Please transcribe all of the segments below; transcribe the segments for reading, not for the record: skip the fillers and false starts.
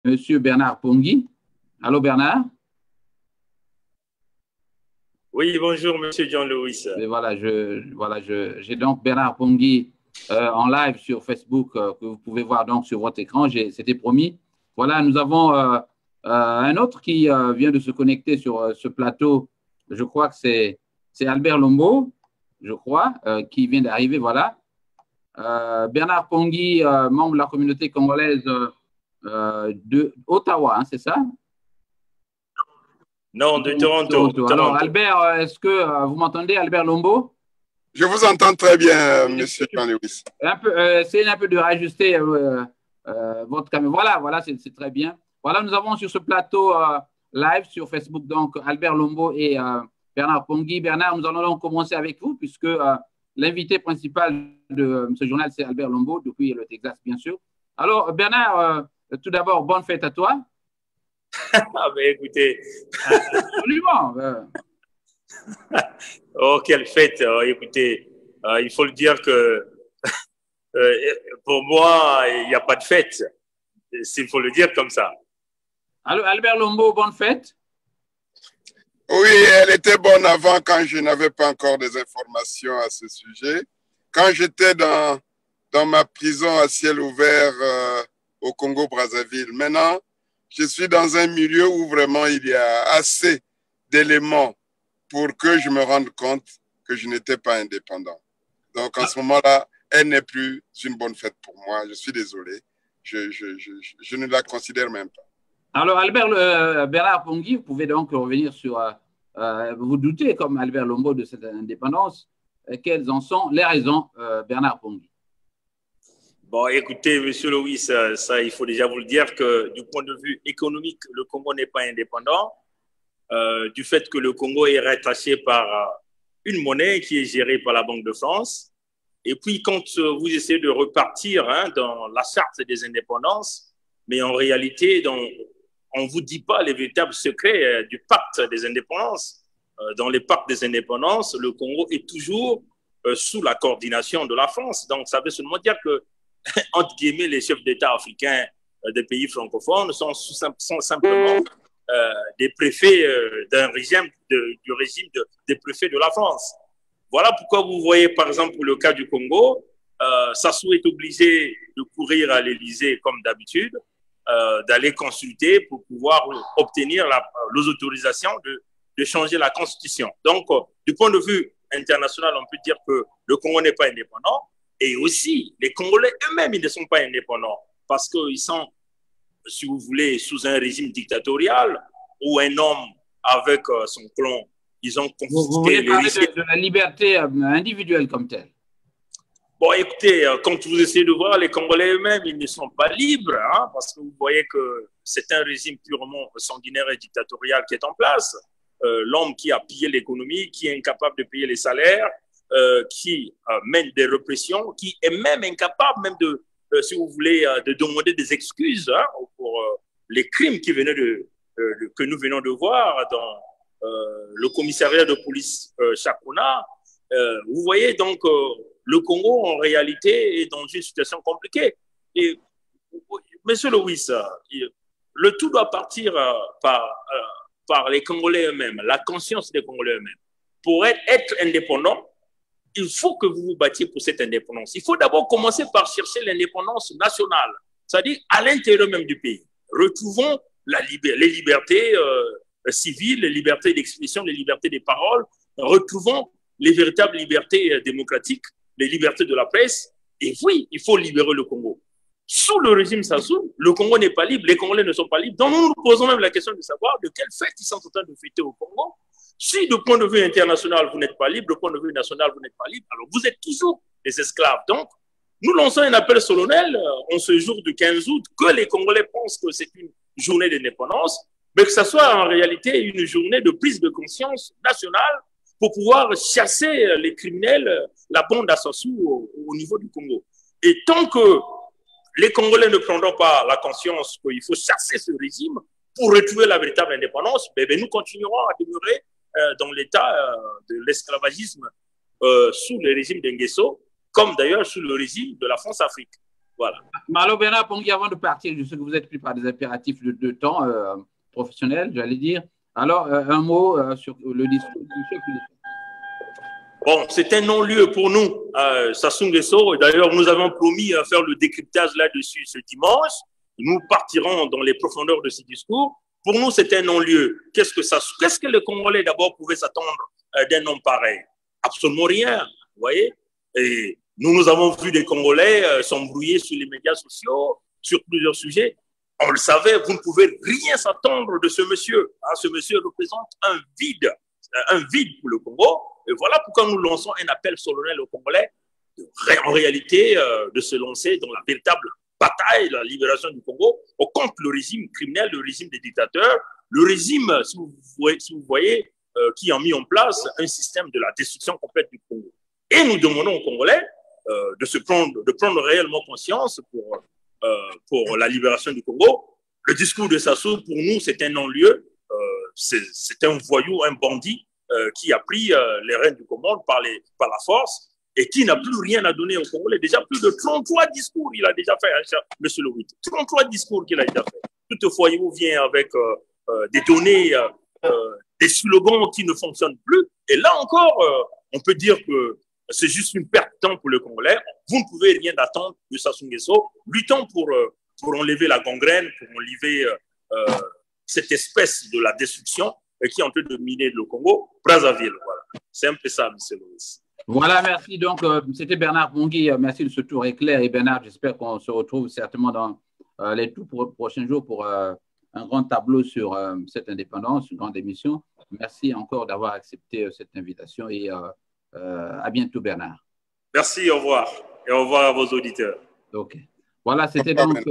Monsieur Bernard Pongui. Allô Bernard? Oui, bonjour, Monsieur John Lewis. Et j'ai donc Bernard Pongui en live sur Facebook que vous pouvez voir donc sur votre écran. C'était promis. Voilà, nous avons un autre qui vient de se connecter sur ce plateau. Je crois que c'est Albert Lombo, je crois, qui vient d'arriver. Voilà. Bernard Pongui, membre de la communauté congolaise de Ottawa, hein, c'est ça? Non, de Toronto. Alors, Albert, est-ce que vous m'entendez, Albert Lombo? Je vous entends très bien, Monsieur John Lewis. Essayez un peu de réajuster votre caméra. Voilà, c'est très bien. Voilà, nous avons sur ce plateau live sur Facebook, donc Albert Lombo et Bernard Pongui. Bernard, nous allons donc commencer avec vous, puisque l'invité principal de ce journal, c'est Albert Lombo, depuis le Texas, bien sûr. Alors, Bernard, tout d'abord, bonne fête à toi. Ah, ben écoutez. Absolument. Oh, quelle fête. Écoutez, il faut le dire que pour moi, il n'y a pas de fête. S'il faut le dire comme ça. Alors, Albert Lombo, bonne fête. Oui, elle était bonne avant quand je n'avais pas encore des informations à ce sujet. Quand j'étais dans ma prison à ciel ouvert au Congo-Brazzaville. Maintenant, je suis dans un milieu où vraiment il y a assez d'éléments pour que je me rende compte que je n'étais pas indépendant. Donc, en ce moment-là, elle n'est plus une bonne fête pour moi. Je suis désolé. Je ne la considère même pas. Alors, Bernard Pongui, vous pouvez donc revenir sur... vous doutez, comme Albert Lombo, de cette indépendance. Quelles en sont les raisons, Bernard Pongui? Bon, écoutez, Monsieur Louis, ça, il faut déjà vous le dire que du point de vue économique, le Congo n'est pas indépendant. Du fait que le Congo est rattaché par une monnaie qui est gérée par la Banque de France. Et puis, quand vous essayez de repartir dans la charte des indépendances, mais en réalité, on ne vous dit pas les véritables secrets du pacte des indépendances. Dans les pactes des indépendances, le Congo est toujours sous la coordination de la France. Donc, ça veut seulement dire que, entre guillemets, les chefs d'État africains des pays francophones sont simplement des préfets du régime des préfets de la France. Voilà pourquoi vous voyez, par exemple, pour le cas du Congo, Sassou est obligé de courir à l'Élysée comme d'habitude, d'aller consulter pour pouvoir obtenir les autorisations de changer la constitution. Donc, du point de vue international, on peut dire que le Congo n'est pas indépendant. Et aussi, les Congolais eux-mêmes, ils ne sont pas indépendants parce qu'ils sont, si vous voulez, sous un régime dictatorial où un homme avec son clan, ils ont confisqué... Vous voulez parler de la liberté individuelle comme telle? Bon, écoutez, quand vous essayez de voir, les Congolais eux-mêmes, ils ne sont pas libres, parce que vous voyez que c'est un régime purement sanguinaire et dictatorial qui est en place. L'homme qui a pillé l'économie, qui est incapable de payer les salaires, qui mène des répressions, qui est même incapable même de, si vous voulez, de demander des excuses pour les crimes qui venaient que nous venons de voir dans le commissariat de police Chakona. Vous voyez donc le Congo en réalité est dans une situation compliquée. Et Monsieur Louis, le tout doit partir par les Congolais eux-mêmes, la conscience des Congolais eux-mêmes. Pour être indépendant, il faut que vous vous battiez pour cette indépendance. Il faut d'abord commencer par chercher l'indépendance nationale, c'est-à-dire à l'intérieur même du pays. Retrouvons les libertés civiles, les libertés d'expression, les libertés des paroles. Retrouvons les véritables libertés démocratiques, les libertés de la presse. Et oui, il faut libérer le Congo. Sous le régime Sassou, le Congo n'est pas libre, les Congolais ne sont pas libres. Donc nous nous posons même la question de savoir de quelle fête ils sont en train de fêter au Congo. Si du point de vue international, vous n'êtes pas libre, du point de vue national, vous n'êtes pas libre, alors vous êtes toujours des esclaves. Donc, nous lançons un appel solennel en ce jour du 15 août que les Congolais pensent que c'est une journée d'indépendance, mais que ce soit en réalité une journée de prise de conscience nationale pour pouvoir chasser les criminels, la bande à Sassou au niveau du Congo. Et tant que les Congolais ne prendront pas la conscience qu'il faut chasser ce régime pour retrouver la véritable indépendance, nous continuerons à demeurer dans l'état de l'esclavagisme sous le régime d'Ngeso, comme d'ailleurs sous le régime de la France-Afrique. Voilà. Malo Bernard Pongui, avant de partir, je sais que vous êtes pris par des impératifs de temps professionnels, j'allais dire. Alors, un mot sur le discours du chef de l'État. Bon, c'est un non-lieu pour nous, Sassou Nguesso. D'ailleurs, nous avons promis à faire le décryptage là-dessus ce dimanche. Nous partirons dans les profondeurs de ce discours. Pour nous, c'est un non-lieu. Qu'est-ce que les Congolais d'abord pouvaient s'attendre d'un homme pareil? Absolument rien, vous voyez. Et nous avons vu des Congolais s'embrouiller sur les médias sociaux, sur plusieurs sujets. On le savait, vous ne pouvez rien s'attendre de ce monsieur. Ce monsieur représente un vide pour le Congo. Et voilà pourquoi nous lançons un appel solennel aux Congolais en réalité de se lancer dans la véritable bataille de la libération du Congo contre le régime criminel, le régime des dictateurs, le régime, si vous voyez, qui a mis en place un système de la destruction complète du Congo. Et nous demandons aux Congolais de prendre réellement conscience pour la libération du Congo. Le discours de Sassou, pour nous, c'est un non-lieu. C'est un voyou, un bandit qui a pris les rênes du Congo par la force et qui n'a plus rien à donner aux Congolais. Déjà plus de 33 discours il a déjà fait, hein, M. Louis. 33 discours qu'il a déjà fait. Tout le voyou vient avec des données, des slogans qui ne fonctionnent plus. Et là encore, on peut dire que c'est juste une perte de temps pour le Congolais. Vous ne pouvez rien attendre de Sassou Nguesso. Luttons pour enlever la gangrène, pour enlever cette espèce de la destruction qui est en train de miner le Congo, Brazzaville. Voilà. C'est un peu ça, M. Louis. Voilà, merci. Donc, c'était Bernard Pongui. Merci de ce tour éclair. Et Bernard, j'espère qu'on se retrouve certainement dans les tout prochains jours pour un grand tableau sur cette indépendance, une grande émission. Merci encore d'avoir accepté cette invitation et à bientôt, Bernard. Merci, au revoir. Et au revoir à vos auditeurs. OK. Voilà, c'était donc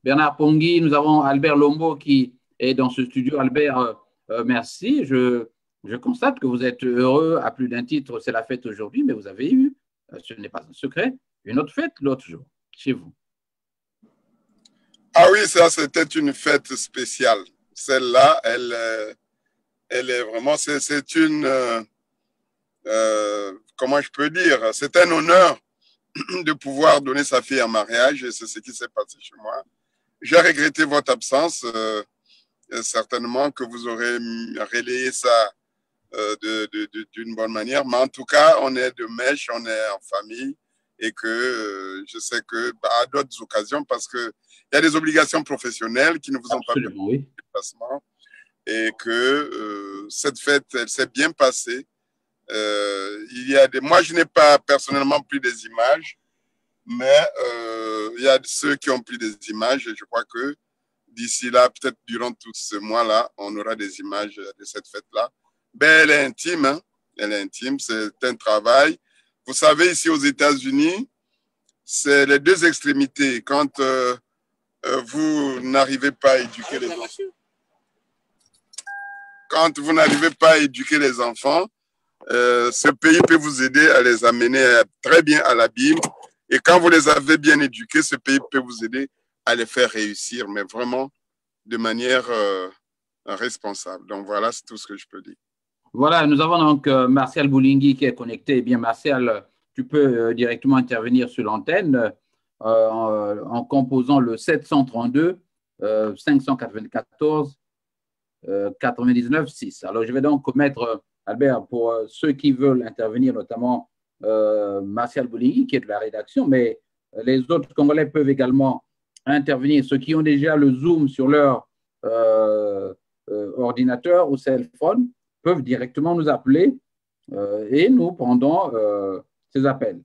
Bernard Pongui. Nous avons Albert Lombo qui est dans ce studio. Albert, merci. Je constate que vous êtes heureux à plus d'un titre. C'est la fête aujourd'hui, mais vous avez eu, ce n'est pas un secret, une autre fête l'autre jour, chez vous. Ah oui, ça, c'était une fête spéciale. Celle-là, elle est vraiment, c'est une, comment je peux dire, c'est un honneur de pouvoir donner sa fille en mariage et c'est ce qui s'est passé chez moi. J'ai regretté votre absence, certainement que vous aurez relayé ça d'une bonne manière, mais en tout cas, on est de mèche, on est en famille et que je sais que à d'autres occasions, parce qu'il y a des obligations professionnelles qui ne vous ont pas permis de déplacement et que cette fête, elle s'est bien passée. Moi, je n'ai pas personnellement pris des images, mais il y a ceux qui ont pris des images et je crois que d'ici là, peut-être durant tout ce mois-là, on aura des images de cette fête-là. Ben, elle est intime, hein? Elle est intime, c'est un travail. Vous savez, ici aux États-Unis, c'est les deux extrémités. Quand vous n'arrivez pas à éduquer les enfants, quand vous n'arrivez pas à éduquer les enfants, ce pays peut vous aider à les amener très bien à l'abîme. Et quand vous les avez bien éduqués, ce pays peut vous aider à les faire réussir, mais vraiment de manière responsable. Donc voilà, c'est tout ce que je peux dire. Voilà, nous avons donc Martial Boulingui qui est connecté. Eh bien, Martial, tu peux directement intervenir sur l'antenne en composant le 732 594 99 6. Alors, je vais donc mettre, Albert, pour ceux qui veulent intervenir, notamment Martial Boulingui, qui est de la rédaction, mais les autres Congolais peuvent également intervenir. Ceux qui ont déjà le Zoom sur leur ordinateur ou cellphone peuvent directement nous appeler et nous prendrons ces appels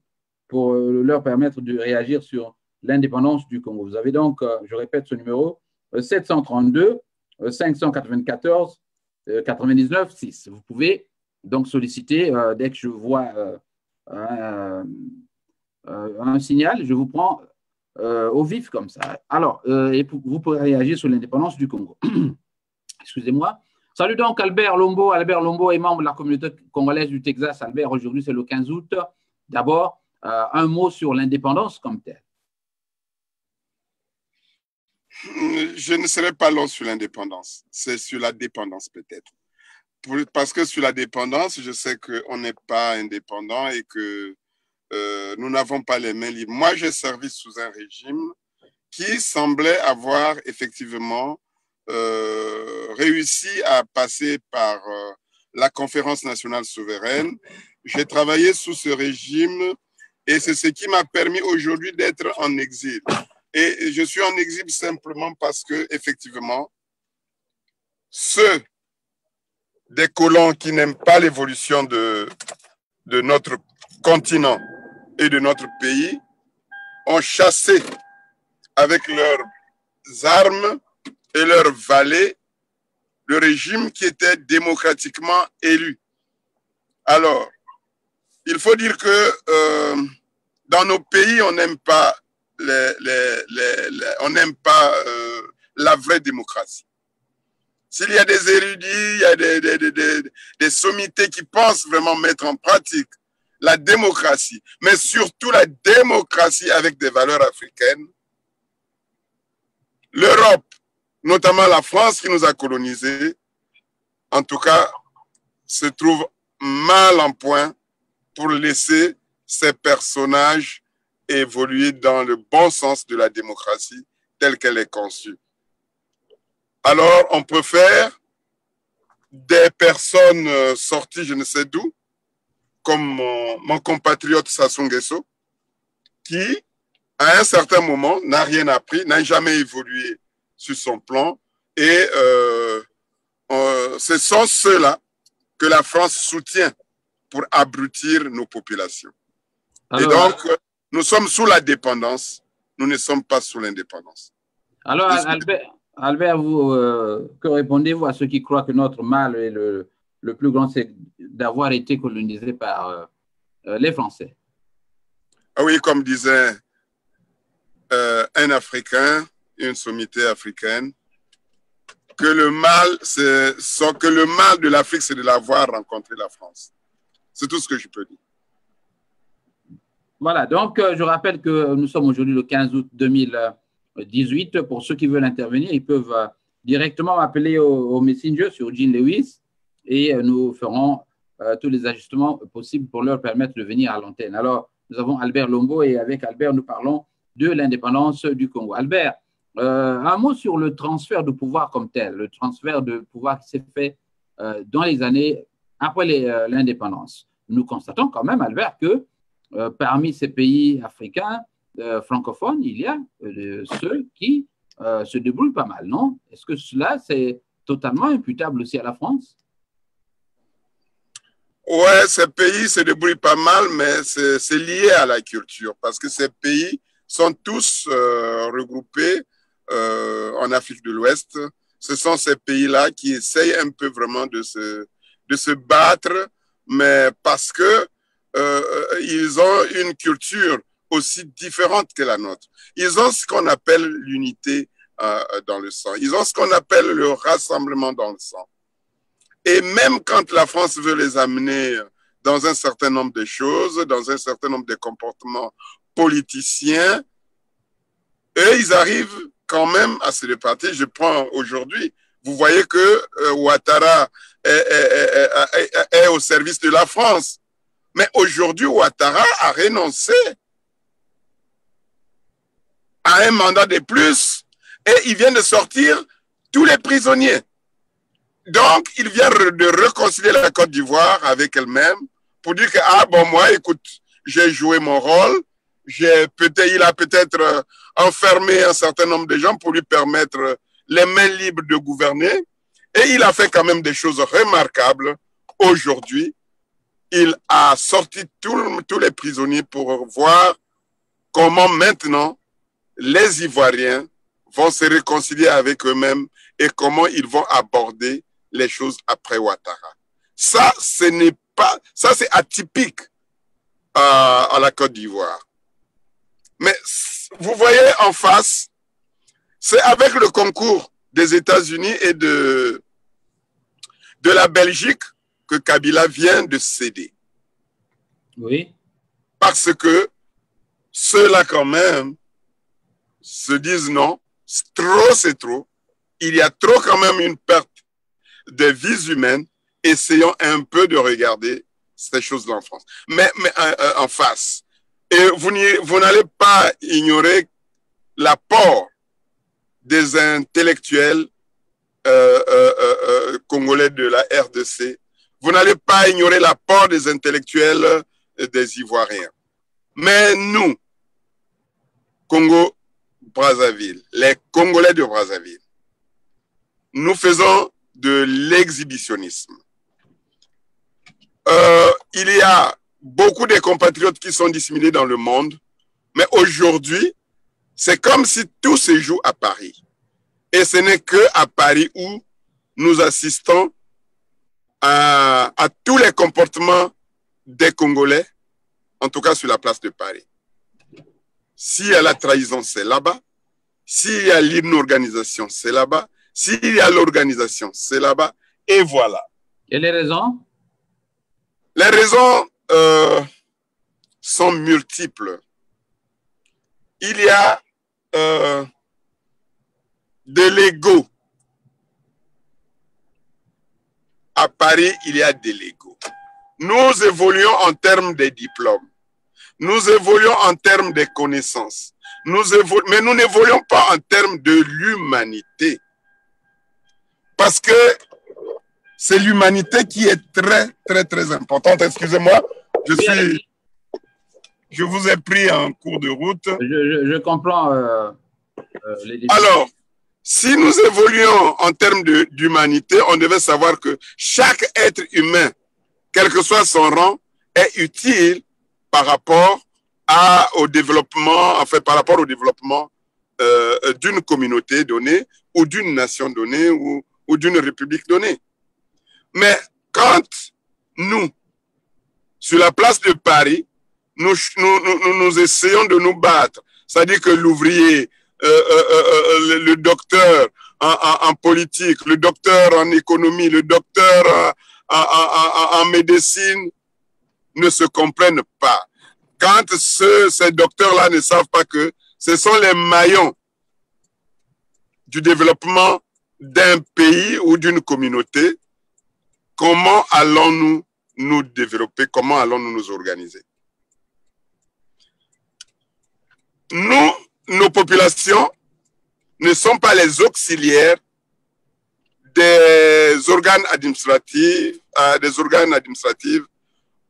pour leur permettre de réagir sur l'indépendance du Congo. Vous avez donc, je répète ce numéro, 732 594 99 6. Vous pouvez donc solliciter, dès que je vois un signal, je vous prends au vif comme ça. Alors, et vous pourrez réagir sur l'indépendance du Congo. Excusez-moi. Salut donc Albert Lombo. Albert Lombo est membre de la communauté congolaise du Texas. Albert, aujourd'hui c'est le 15 août. D'abord, un mot sur l'indépendance comme telle. Je ne serai pas long sur l'indépendance. C'est sur la dépendance peut-être. Parce que sur la dépendance, je sais qu'on n'est pas indépendant et que nous n'avons pas les mains libres. Moi, j'ai servi sous un régime qui semblait avoir effectivement réussi à passer par la conférence nationale souveraine. J'ai travaillé sous ce régime et c'est ce qui m'a permis aujourd'hui d'être en exil. Et je suis en exil simplement parce que, effectivement, ceux des colons qui n'aiment pas l'évolution de notre continent et de notre pays ont chassé avec leurs armes et leurs valets le régime qui était démocratiquement élu. Alors, il faut dire que dans nos pays, on n'aime pas la vraie démocratie. S'il y a des érudits, il y a des sommités qui pensent vraiment mettre en pratique la démocratie, mais surtout la démocratie avec des valeurs africaines, l'Europe, notamment la France qui nous a colonisés, en tout cas, se trouve mal en point pour laisser ces personnages évoluer dans le bon sens de la démocratie telle qu'elle est conçue. Alors, on peut faire des personnes sorties je ne sais d'où, comme mon compatriote Sassou Nguesso, qui, à un certain moment, n'a rien appris, n'a jamais évolué sur son plan, et ce sont ceux-là que la France soutient pour abrutir nos populations. Alors, et donc, nous sommes sous la dépendance, nous ne sommes pas sous l'indépendance. Alors, Albert, vous, que répondez-vous à ceux qui croient que notre mal est le plus grand, c'est d'avoir été colonisé par les Français? Ah oui, comme disait un Africain, une sommité africaine, que le mal de l'Afrique, c'est de l'avoir rencontré la France. C'est tout ce que je peux dire. Voilà, donc je rappelle que nous sommes aujourd'hui le 15 août 2018. Pour ceux qui veulent intervenir, ils peuvent directement m'appeler au Messenger sur Jean Lewis et nous ferons tous les ajustements possibles pour leur permettre de venir à l'antenne. Alors, nous avons Albert Lombo et avec Albert, nous parlons de l'indépendance du Congo. Albert, un mot sur le transfert de pouvoir comme tel, le transfert de pouvoir qui s'est fait dans les années après l'indépendance. Nous constatons quand même, Albert, que parmi ces pays africains francophones, il y a ceux qui se débrouillent pas mal, non? Est-ce que cela, c'est totalement imputable aussi à la France? Ouais, ces pays se débrouillent pas mal, mais c'est lié à la culture, parce que ces pays sont tous regroupés en Afrique de l'Ouest. Ce sont ces pays-là qui essayent un peu vraiment de se battre, mais parce que ils ont une culture aussi différente que la nôtre. Ils ont ce qu'on appelle l'unité dans le sang. Ils ont ce qu'on appelle le rassemblement dans le sang. Et même quand la France veut les amener dans un certain nombre de choses, dans un certain nombre de comportements politiciens, eux, ils arrivent quand même à se répartir. Je prends aujourd'hui, vous voyez que Ouattara est au service de la France. Mais aujourd'hui, Ouattara a renoncé à un mandat de plus et il vient de sortir tous les prisonniers. Donc, il vient de réconcilier la Côte d'Ivoire avec elle-même pour dire que, ah bon, moi, écoute, j'ai joué mon rôle, il a peut-être enfermé un certain nombre de gens pour lui permettre les mains libres de gouverner et il a fait quand même des choses remarquables aujourd'hui. Il a sorti tous les prisonniers pour voir comment maintenant les Ivoiriens vont se réconcilier avec eux-mêmes et comment ils vont aborder les choses après Ouattara. Ça, c'est atypique à la Côte d'Ivoire. Mais vous voyez en face, c'est avec le concours des États-Unis et de la Belgique que Kabila vient de céder. Oui. Parce que ceux-là, quand même, se disent non, c'est trop. Il y a trop, quand même, une perte de vies humaines. Essayons un peu de regarder ces choses-là en France. Mais en face. Et vous n'allez pas ignorer l'apport des intellectuels congolais de la RDC. Vous n'allez pas ignorer l'apport des intellectuels des Ivoiriens. Mais nous, Congo-Brazzaville, les Congolais de Brazzaville, nous faisons de l'exhibitionnisme. Il y a beaucoup de compatriotes qui sont disséminés dans le monde, mais aujourd'hui, c'est comme si tout se joue à Paris. Et ce n'est qu'à Paris où nous assistons à tous les comportements des Congolais, en tout cas sur la place de Paris. S'il y a la trahison, c'est là-bas. S'il y a l'inorganisation, c'est là-bas. S'il y a l'organisation, c'est là-bas. Et voilà. Et les raisons? Les raisons sont multiples. Il y a de l'ego. À Paris, il y a de l'ego. Nous évoluons en termes de diplômes. Nous évoluons en termes de connaissances. Mais nous n'évoluons pas en termes de l'humanité. Parce que c'est l'humanité qui est très, très, très importante. Excusez-moi, je vous ai pris en cours de route. Je comprends les défis. Alors, si nous évoluons en termes d'humanité, on devait savoir que chaque être humain, quel que soit son rang, est utile par rapport au développement, par rapport au développement d'une communauté donnée ou d'une nation donnée ou d'une république donnée. Mais quand nous, sur la place de Paris, nous essayons de nous battre, c'est-à-dire que l'ouvrier, le docteur en politique, le docteur en économie, le docteur en médecine ne se comprennent pas. Quand ces docteurs-là ne savent pas que ce sont les maillons du développement d'un pays ou d'une communauté, comment allons-nous nous développer? Comment allons-nous nous organiser? Nos populations ne sont pas les auxiliaires des organes administratifs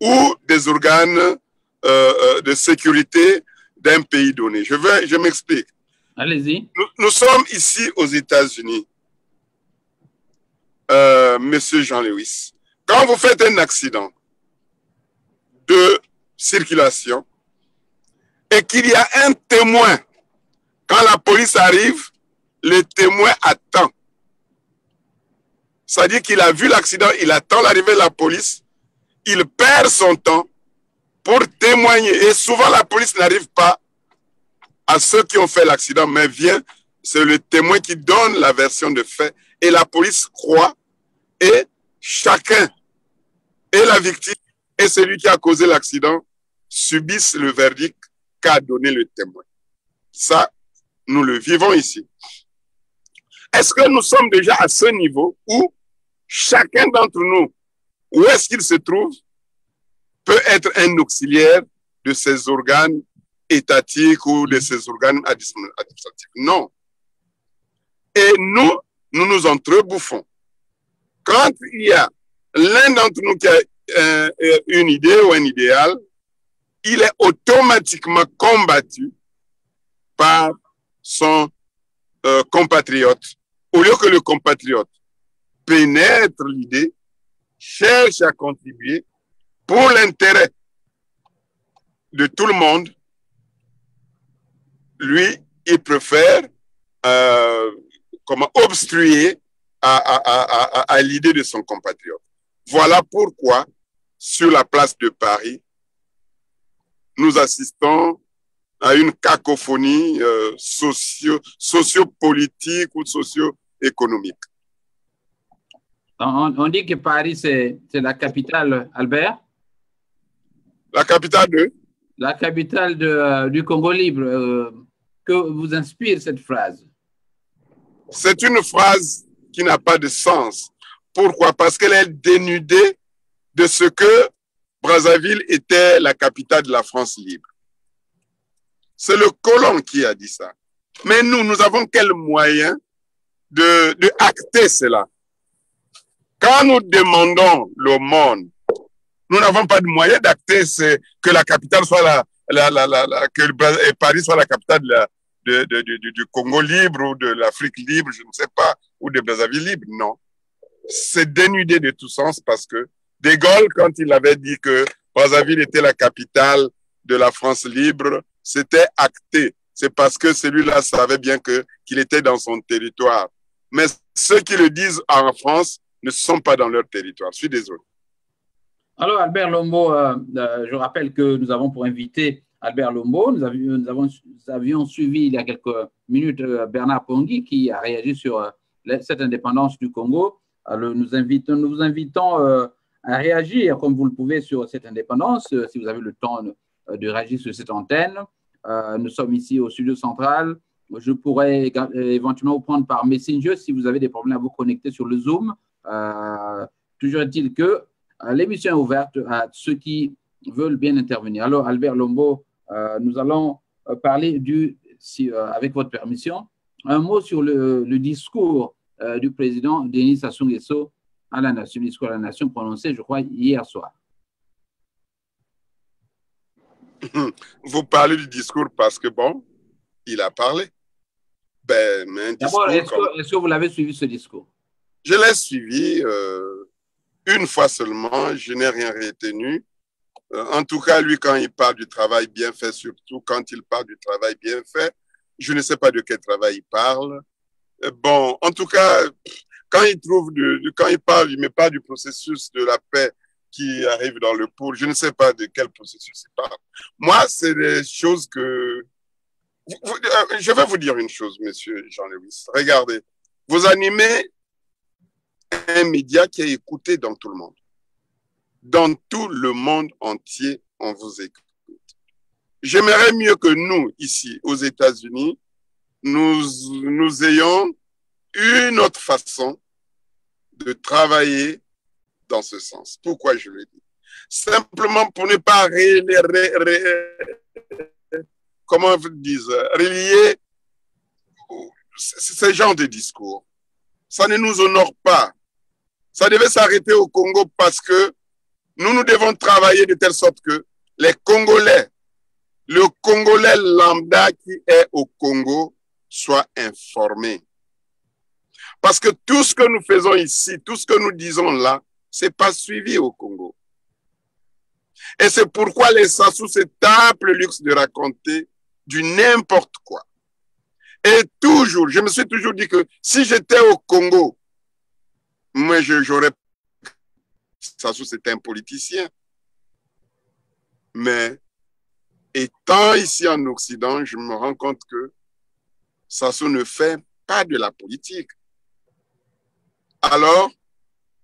ou des organes de sécurité d'un pays donné. Je m'explique. Allez-y. Nous sommes ici aux États-Unis, Monsieur Jean-Lewis. Quand vous faites un accident de circulation et qu'il y a un témoin, quand la police arrive, le témoin attend. C'est-à-dire qu'il a vu l'accident, il attend l'arrivée de la police, il perd son temps pour témoigner. Et souvent, la police n'arrive pas à ceux qui ont fait l'accident, mais vient, c'est le témoin qui donne la version de fait. Et la police croit, et chacun, et la victime, et celui qui a causé l'accident, subissent le verdict qu'a donné le témoin. Ça, nous le vivons ici. Est-ce que nous sommes déjà à ce niveau où chacun d'entre nous, où est-ce qu'il se trouve, peut être un auxiliaire de ces organes étatiques ou de ces organes administratifs? Non. Et nous nous entrebouffons. Quand il y a l'un d'entre nous qui a une idée ou un idéal, il est automatiquement combattu par son compatriote. Au lieu que le compatriote pénètre l'idée, cherche à contribuer pour l'intérêt de tout le monde, lui, il préfère obstruer à l'idée de son compatriote. Voilà pourquoi, sur la place de Paris, nous assistons à une cacophonie sociopolitique ou socio-économique. On dit que Paris, c'est la capitale, Albert? La capitale de? La capitale du Congo libre. Que vous inspire cette phrase? C'est une phrase qui n'a pas de sens. Pourquoi? Parce qu'elle est dénudée de ce que Brazzaville était la capitale de la France libre. C'est le colon qui a dit ça. Mais nous avons quel moyen de acter cela? Quand nous demandons l'aumône, nous n'avons pas de moyen d'acter que la capitale soit que Paris soit la capitale du Congo libre ou de l'Afrique libre, je ne sais pas, ou de Brazzaville libre. Non. C'est dénudé de tout sens parce que De Gaulle, quand il avait dit que Brazzaville était la capitale de la France libre, c'était acté. C'est parce que celui-là savait bien qu'il était dans son territoire. Mais ceux qui le disent en France ne sont pas dans leur territoire. Je suis désolé. Alors, Albert Lombo, je rappelle que nous avons pour invité Albert Lombo. Nous avions suivi il y a quelques minutes Bernard Pongui qui a réagi sur cette indépendance du Congo. Alors, nous vous invitons à réagir comme vous le pouvez sur cette indépendance, si vous avez le temps de réagir sur cette antenne. Nous sommes ici au studio central. Je pourrais éventuellement vous prendre par Messenger si vous avez des problèmes à vous connecter sur le Zoom. Toujours est-il que l'émission est ouverte à ceux qui veulent bien intervenir. Alors, Albert Lombo, nous allons parler avec votre permission, un mot sur le discours du président Denis Sassou Nguesso à la nation, discours à la nation prononcé, je crois, hier soir. Vous parlez du discours parce que, bon, il a parlé. D'abord, est-ce que vous l'avez suivi, ce discours? Je l'ai suivi une fois seulement, je n'ai rien retenu. En tout cas, lui, quand il parle du travail bien fait, surtout quand il parle du travail bien fait, je ne sais pas de quel travail il parle. Bon, en tout cas, quand il parle, il me parle du processus de la paix qui arrive dans le pôle. Je ne sais pas de quel processus il parle. Moi, c'est des choses que... Je vais vous dire une chose, monsieur Jean-Louis. Regardez, vous animez un média qui est écouté dans tout le monde. Dans tout le monde entier, on vous écoute. J'aimerais mieux que nous, ici, aux États-Unis, nous ayons une autre façon de travailler dans ce sens. Pourquoi je le dis? Simplement pour ne pas comment vous dites, relier ce genre de discours. Ça ne nous honore pas. Ça devait s'arrêter au Congo parce que nous devons travailler de telle sorte que les Congolais, le Congolais lambda qui est au Congo soit informé. Parce que tout ce que nous faisons ici, tout ce que nous disons là, c'est pas suivi au Congo. Et c'est pourquoi les Sassou se tapent le luxe de raconter du n'importe quoi. Et toujours, je me suis toujours dit que si j'étais au Congo, moi j'aurais... Sassou, c'était un politicien. Mais étant ici en Occident, je me rends compte que Sassou ne fait pas de la politique. Alors,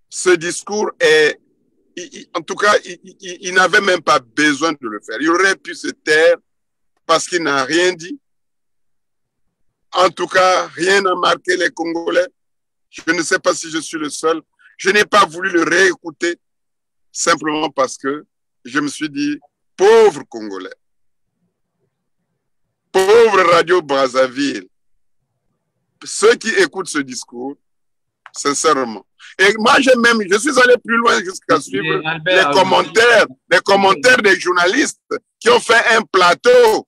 ce discours est... en tout cas, il n'avait même pas besoin de le faire. Il aurait pu se taire parce qu'il n'a rien dit. En tout cas, rien n'a marqué les Congolais. Je ne sais pas si je suis le seul. Je n'ai pas voulu le réécouter simplement parce que je me suis dit, pauvre Congolais, pauvre Radio Brazzaville, ceux qui écoutent ce discours, sincèrement. Et moi, je suis allé plus loin jusqu'à suivre les commentaires des journalistes qui ont fait un plateau.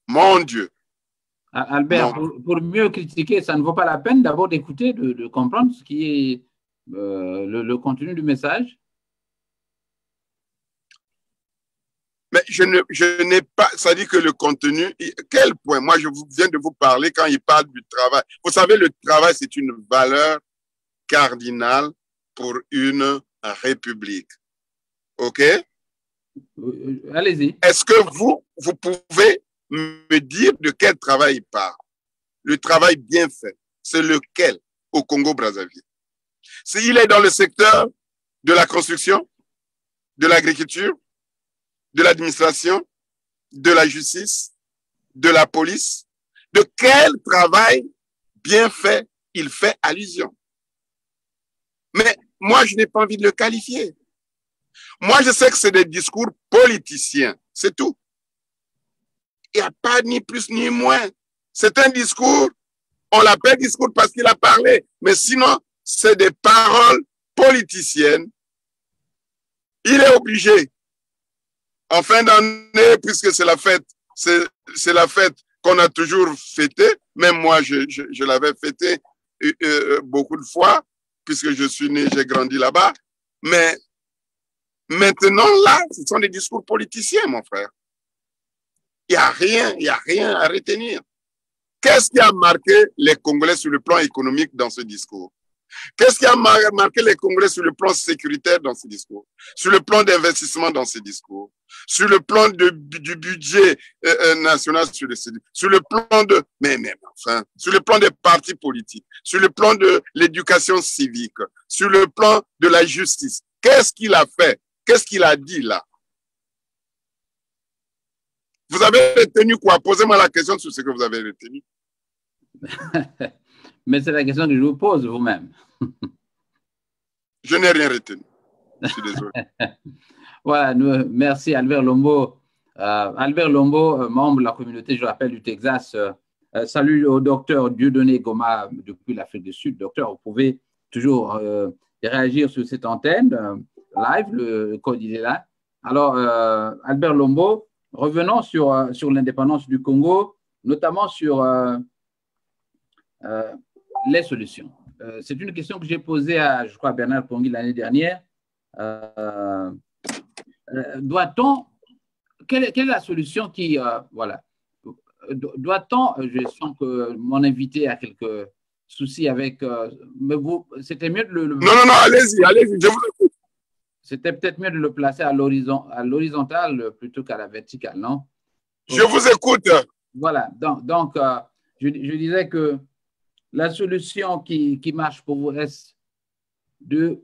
Mon Dieu. Albert, pour mieux critiquer, ça ne vaut pas la peine d'abord d'écouter, de comprendre ce qui est le contenu du message. Mais je n'ai pas, ça dit que le contenu, quel point? Moi, je viens de vous parler quand il parle du travail. Vous savez, le travail, c'est une valeur cardinale pour une république. OK? Allez-y. Est-ce que vous pouvez me dire de quel travail il parle? Le travail bien fait, c'est lequel au Congo-Brazzaville? S'il est dans le secteur de la construction, de l'agriculture, de l'administration, de la justice, de la police, de quel travail bien fait il fait allusion? Mais moi, je n'ai pas envie de le qualifier. Moi, je sais que c'est des discours politiciens, c'est tout. Il n'y a pas ni plus ni moins. C'est un discours, on l'appelle discours parce qu'il a parlé, mais sinon, c'est des paroles politiciennes. Il est obligé, en fin d'année, puisque c'est la fête, c'est la fête qu'on a toujours fêtée, même moi, je l'avais fêtée beaucoup de fois, puisque je suis né, j'ai grandi là-bas, mais maintenant, là, ce sont des discours politiciens, mon frère. Il n'y a rien à retenir. Qu'est-ce qui a marqué les Congolais sur le plan économique dans ce discours? Qu'est-ce qui a marqué les Congolais sur le plan sécuritaire dans ce discours? Sur le plan d'investissement dans ce discours? Sur le plan du budget national, sur le plan de... Mais enfin, sur le plan des partis politiques, sur le plan de l'éducation civique, sur le plan de la justice. Qu'est-ce qu'il a fait? Qu'est-ce qu'il a dit là? Vous avez retenu quoi? Posez-moi la question sur ce que vous avez retenu. Mais c'est la question que je vous pose vous-même. Je n'ai rien retenu. Je suis désolé. Voilà, merci Albert Lombo. Albert Lombo, membre de la communauté, je rappelle, du Texas. Salut au docteur Dieudonné Goma depuis l'Afrique du Sud. Docteur, vous pouvez toujours réagir sur cette antenne live, le code il est là. Alors, Albert Lombo, revenons sur l'indépendance du Congo, notamment sur les solutions. C'est une question que j'ai posée à, je crois, Bernard Pongui l'année dernière. Doit-on, quelle est la solution qui, voilà, doit-on, je sens que mon invité a quelques soucis avec, mais vous, c'était mieux de le… Non, allez-y, je vous écoute. C'était peut-être mieux de le placer à l'horizontale plutôt qu'à la verticale, non? Je vous écoute. Voilà, donc je disais que la solution qui marche pour vous est de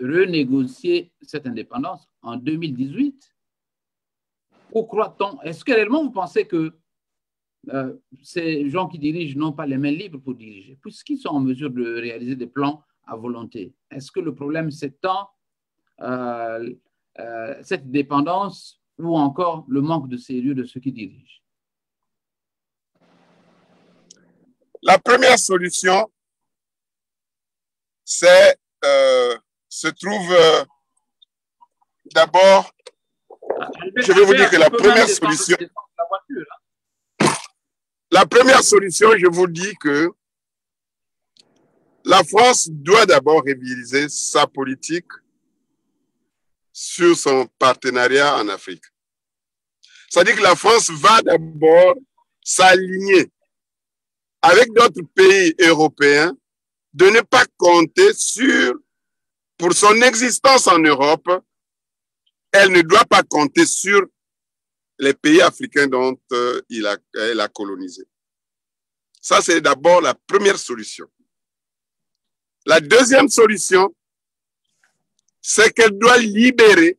renégocier cette indépendance en 2018. Où croit-on? Est-ce que réellement vous pensez que ces gens qui dirigent n'ont pas les mains libres pour diriger, puisqu'ils sont en mesure de réaliser des plans à volonté? Est-ce que le problème c'est tant cette dépendance ou encore le manque de sérieux de ceux qui dirigent? La première solution, c'est se trouve d'abord, je vais vous dire que la première solution, je vous dis que la France doit d'abord réviser sa politique sur son partenariat en Afrique. C'est-à-dire que la France va d'abord s'aligner avec d'autres pays européens, de ne pas compter pour son existence en Europe, elle ne doit pas compter sur les pays africains dont elle a colonisé. Ça, c'est d'abord la première solution. La deuxième solution, c'est qu'elle doit libérer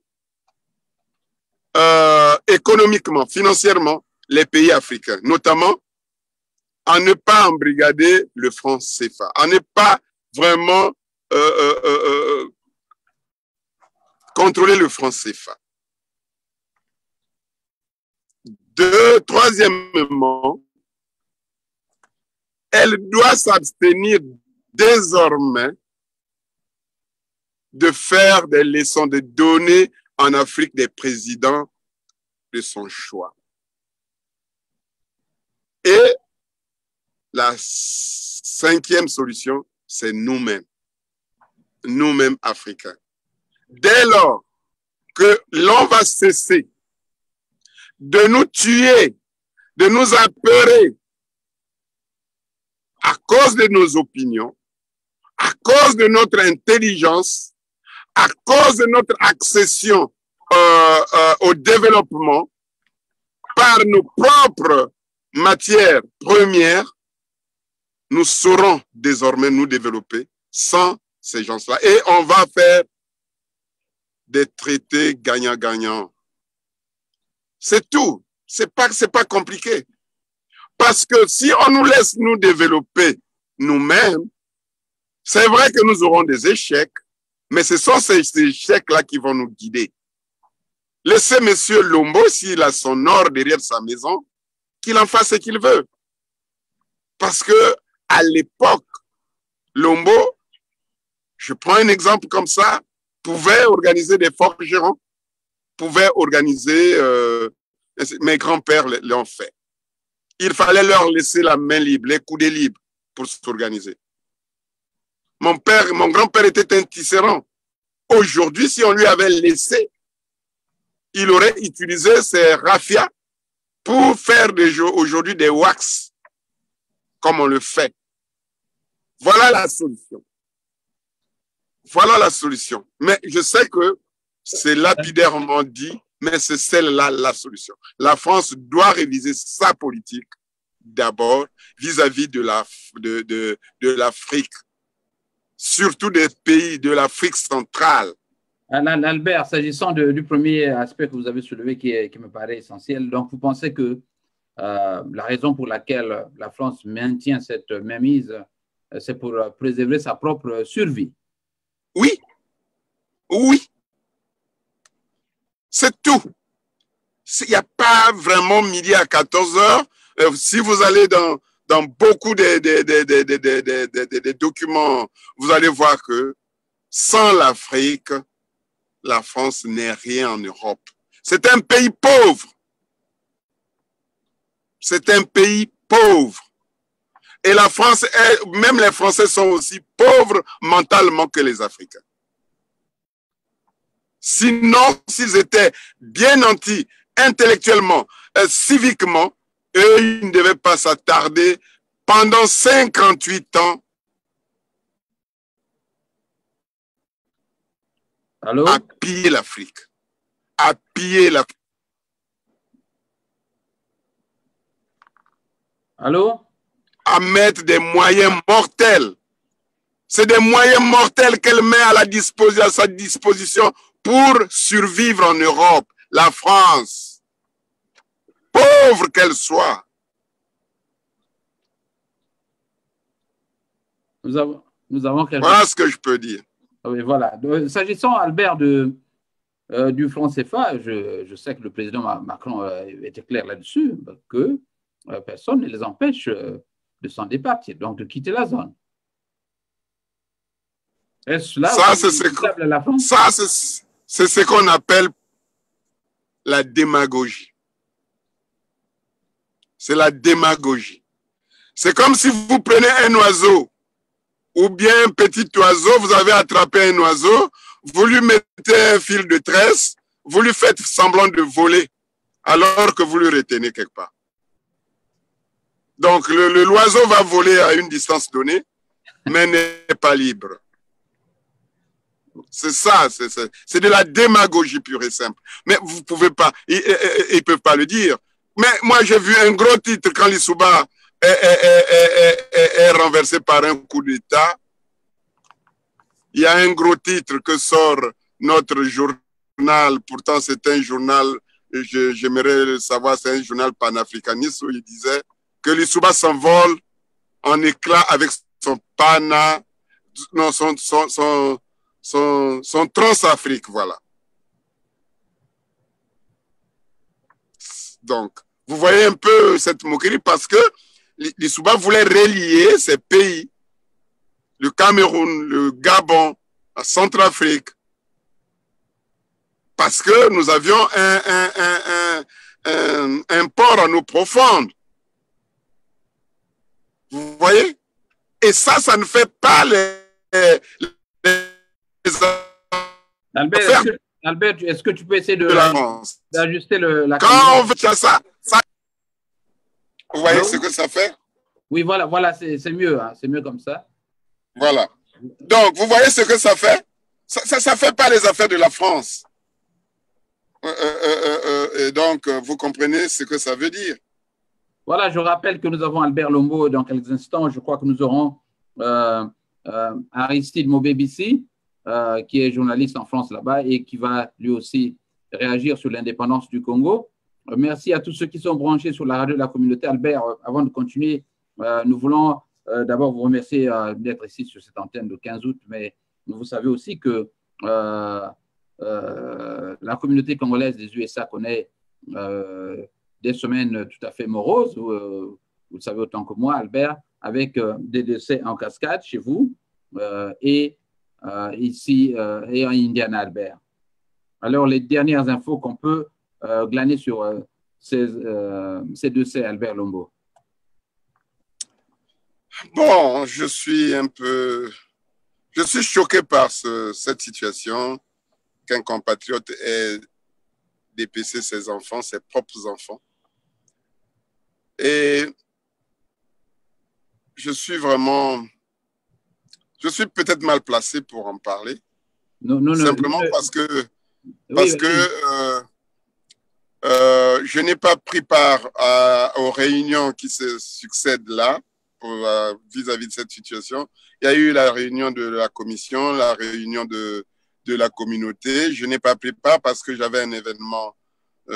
économiquement, financièrement, les pays africains, notamment à ne pas embrigader le franc CFA, à ne pas vraiment contrôler le franc CFA. Troisièmement, elle doit s'abstenir désormais de faire des leçons, de donner en Afrique des présidents de son choix. Et la cinquième solution, c'est nous-mêmes Africains. Dès lors que l'on va cesser de nous tuer, de nous apeurer à cause de nos opinions, à cause de notre intelligence, à cause de notre accession au développement par nos propres matières premières, nous saurons désormais nous développer sans ces gens-là. Et on va faire des traités gagnant-gagnant. C'est tout. C'est pas compliqué. Parce que si on nous laisse nous développer nous-mêmes, c'est vrai que nous aurons des échecs, mais ce sont ces échecs-là qui vont nous guider. Laissez M. Lombo, s'il a son or derrière sa maison, qu'il en fasse ce qu'il veut. Parce que à l'époque, Lombo, je prends un exemple comme ça, pouvait organiser des forgerons, pouvait organiser, mes grands-pères l'ont fait. Il fallait leur laisser la main libre, les coudées libres pour s'organiser. Mon grand-père était un tisserand. Aujourd'hui, si on lui avait laissé, il aurait utilisé ses raffias pour faire aujourd'hui des wax, comme on le fait. Voilà la solution. Voilà la solution. Mais je sais que c'est lapidairement dit, mais c'est celle-là la solution. La France doit réviser sa politique d'abord vis-à-vis de l'Afrique, surtout des pays de l'Afrique centrale. Albert, s'agissant du premier aspect que vous avez soulevé qui me paraît essentiel, donc vous pensez que la raison pour laquelle la France maintient cette mainmise, c'est pour préserver sa propre survie? Oui, oui. C'est tout. Il n'y a pas vraiment midi à 14 heures. Si vous allez dans beaucoup de documents, vous allez voir que sans l'Afrique, la France n'est rien en Europe. C'est un pays pauvre. C'est un pays pauvre. Et la France, même les Français sont aussi pauvres mentalement que les Africains. Sinon, s'ils étaient bien nantis intellectuellement, civiquement, eux, ils ne devaient pas s'attarder pendant 58 ans à piller l'Afrique. À piller l'Afrique. Allô? À mettre des moyens mortels. C'est des moyens mortels qu'elle met à sa disposition pour survivre en Europe. La France, pauvre qu'elle soit. Nous avons voilà ce que je peux dire. Oui, voilà. S'agissant, Albert, du franc CFA, je sais que le président Macron était clair là-dessus, que personne ne les empêche de s'en départir, donc de quitter la zone. Est-ce là c'est ce qu'on appelle la démagogie. C'est la démagogie. C'est comme si vous prenez un oiseau ou bien un petit oiseau, vous avez attrapé un oiseau, vous lui mettez un fil de tresse, vous lui faites semblant de voler alors que vous le retenez quelque part. Donc, l'oiseau va voler à une distance donnée, mais n'est pas libre. C'est ça, c'est de la démagogie pure et simple. Mais vous pouvez pas, ils ne peuvent pas le dire. Mais moi, j'ai vu un gros titre quand Lissouba est renversé par un coup d'État. Il y a un gros titre que sort notre journal, pourtant c'est un journal, j'aimerais savoir, c'est un journal panafricaniste où il disait que Lissouba s'envole en éclat avec son son Transafrique, voilà. Donc, vous voyez un peu cette moquerie parce que Lissouba voulait relier ces pays, le Cameroun, le Gabon, la Centrafrique, parce que nous avions un port en eau profonde. Vous voyez? Et ça ne fait pas les Albert, est-ce que tu peux essayer d'ajuster la Quand on veut ça, vous voyez ce que ça fait? Oui, voilà, c'est mieux, hein, c'est mieux comme ça. Voilà. Donc, vous voyez ce que ça fait? Ça fait pas les affaires de la France. Et donc, vous comprenez ce que ça veut dire. Voilà, je rappelle que nous avons Albert Lombo dans quelques instants. Je crois que nous aurons Aristide Mobébissi, qui est journaliste en France là-bas et qui va lui aussi réagir sur l'indépendance du Congo. Merci à tous ceux qui sont branchés sur la radio de la communauté. Albert, avant de continuer, nous voulons d'abord vous remercier d'être ici sur cette antenne de 15 août, mais vous savez aussi que la communauté congolaise des USA connaît des semaines tout à fait moroses, vous le savez autant que moi, Albert, avec des décès en cascade chez vous et ici et en Indiana, Albert. Alors, les dernières infos qu'on peut glaner sur ces décès, Albert Lombo. Bon, je suis choqué par cette situation qu'un compatriote ait dépecé ses enfants, ses propres enfants. Et je suis peut-être mal placé pour en parler. Simplement parce que je n'ai pas pris part aux réunions qui se succèdent là vis-à-vis de cette situation. Il y a eu la réunion de la commission, la réunion de la communauté. Je n'ai pas pris part parce que j'avais un événement.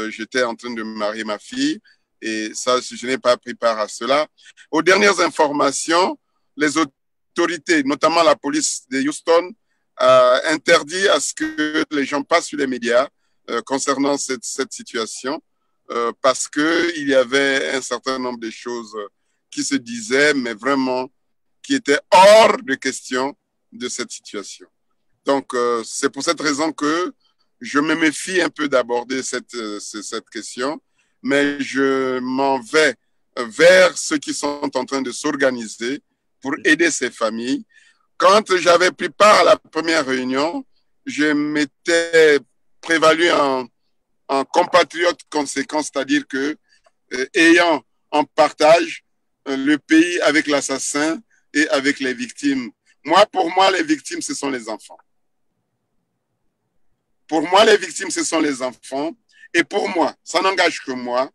J'étais en train de marier ma fille et ça, je n'ai pas pris part à cela. Aux dernières informations, les autorités, notamment la police de Houston, a interdit à ce que les gens passent sur les médias concernant cette situation parce qu'il y avait un certain nombre de choses qui se disaient, mais vraiment qui étaient hors de question de cette situation. Donc, c'est pour cette raison que je me méfie un peu d'aborder cette question, mais je m'en vais vers ceux qui sont en train de s'organiser pour aider ces familles. Quand j'avais pris part à la première réunion, je m'étais prévalu en compatriote conséquent, c'est-à-dire que ayant en partage le pays avec l'assassin et avec les victimes. Pour moi, les victimes, ce sont les enfants. Pour moi, les victimes, ce sont les enfants. Et pour moi, ça n'engage que moi,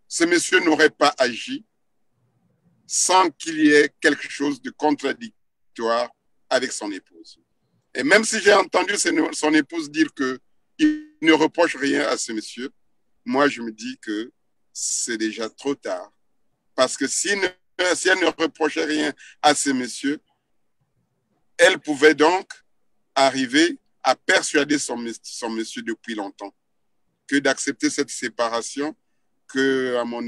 ce monsieur n'aurait pas agi sans qu'il y ait quelque chose de contradictoire avec son épouse. Et même si j'ai entendu son épouse dire qu'il ne reproche rien à ce monsieur, moi, je me dis que c'est déjà trop tard. Parce que si elle ne reprochait rien à ce monsieur, elle pouvait donc arriver à persuader son monsieur depuis longtemps que d'accepter cette séparation que, à mon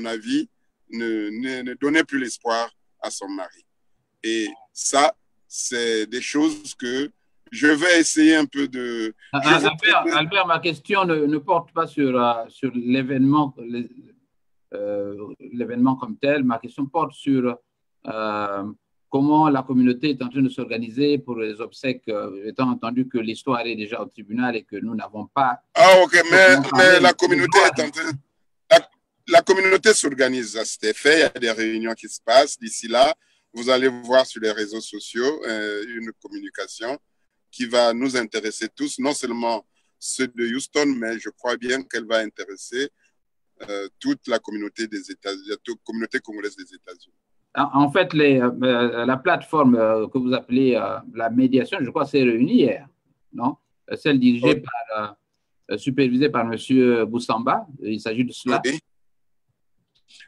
avis, ne donnait plus l'espoir à son mari. Et ça, c'est des choses que je vais essayer un peu de… Albert, ma question ne porte pas sur l'événement comme tel. Ma question porte sur comment la communauté est en train de s'organiser pour les obsèques, étant entendu que l'histoire est déjà au tribunal et que nous n'avons pas… Ah, ok, mais la communauté est en train… La communauté s'organise à cet effet. Il y a des réunions qui se passent. D'ici là, vous allez voir sur les réseaux sociaux une communication qui va nous intéresser tous, non seulement ceux de Houston, mais je crois bien qu'elle va intéresser toute la communauté des États-Unis, toute communauté congolaise des États-Unis. En fait, la plateforme que vous appelez la médiation, je crois, s'est réunie hier, non? Celle dirigée supervisée par M. Boussamba. Il s'agit de cela. Oui.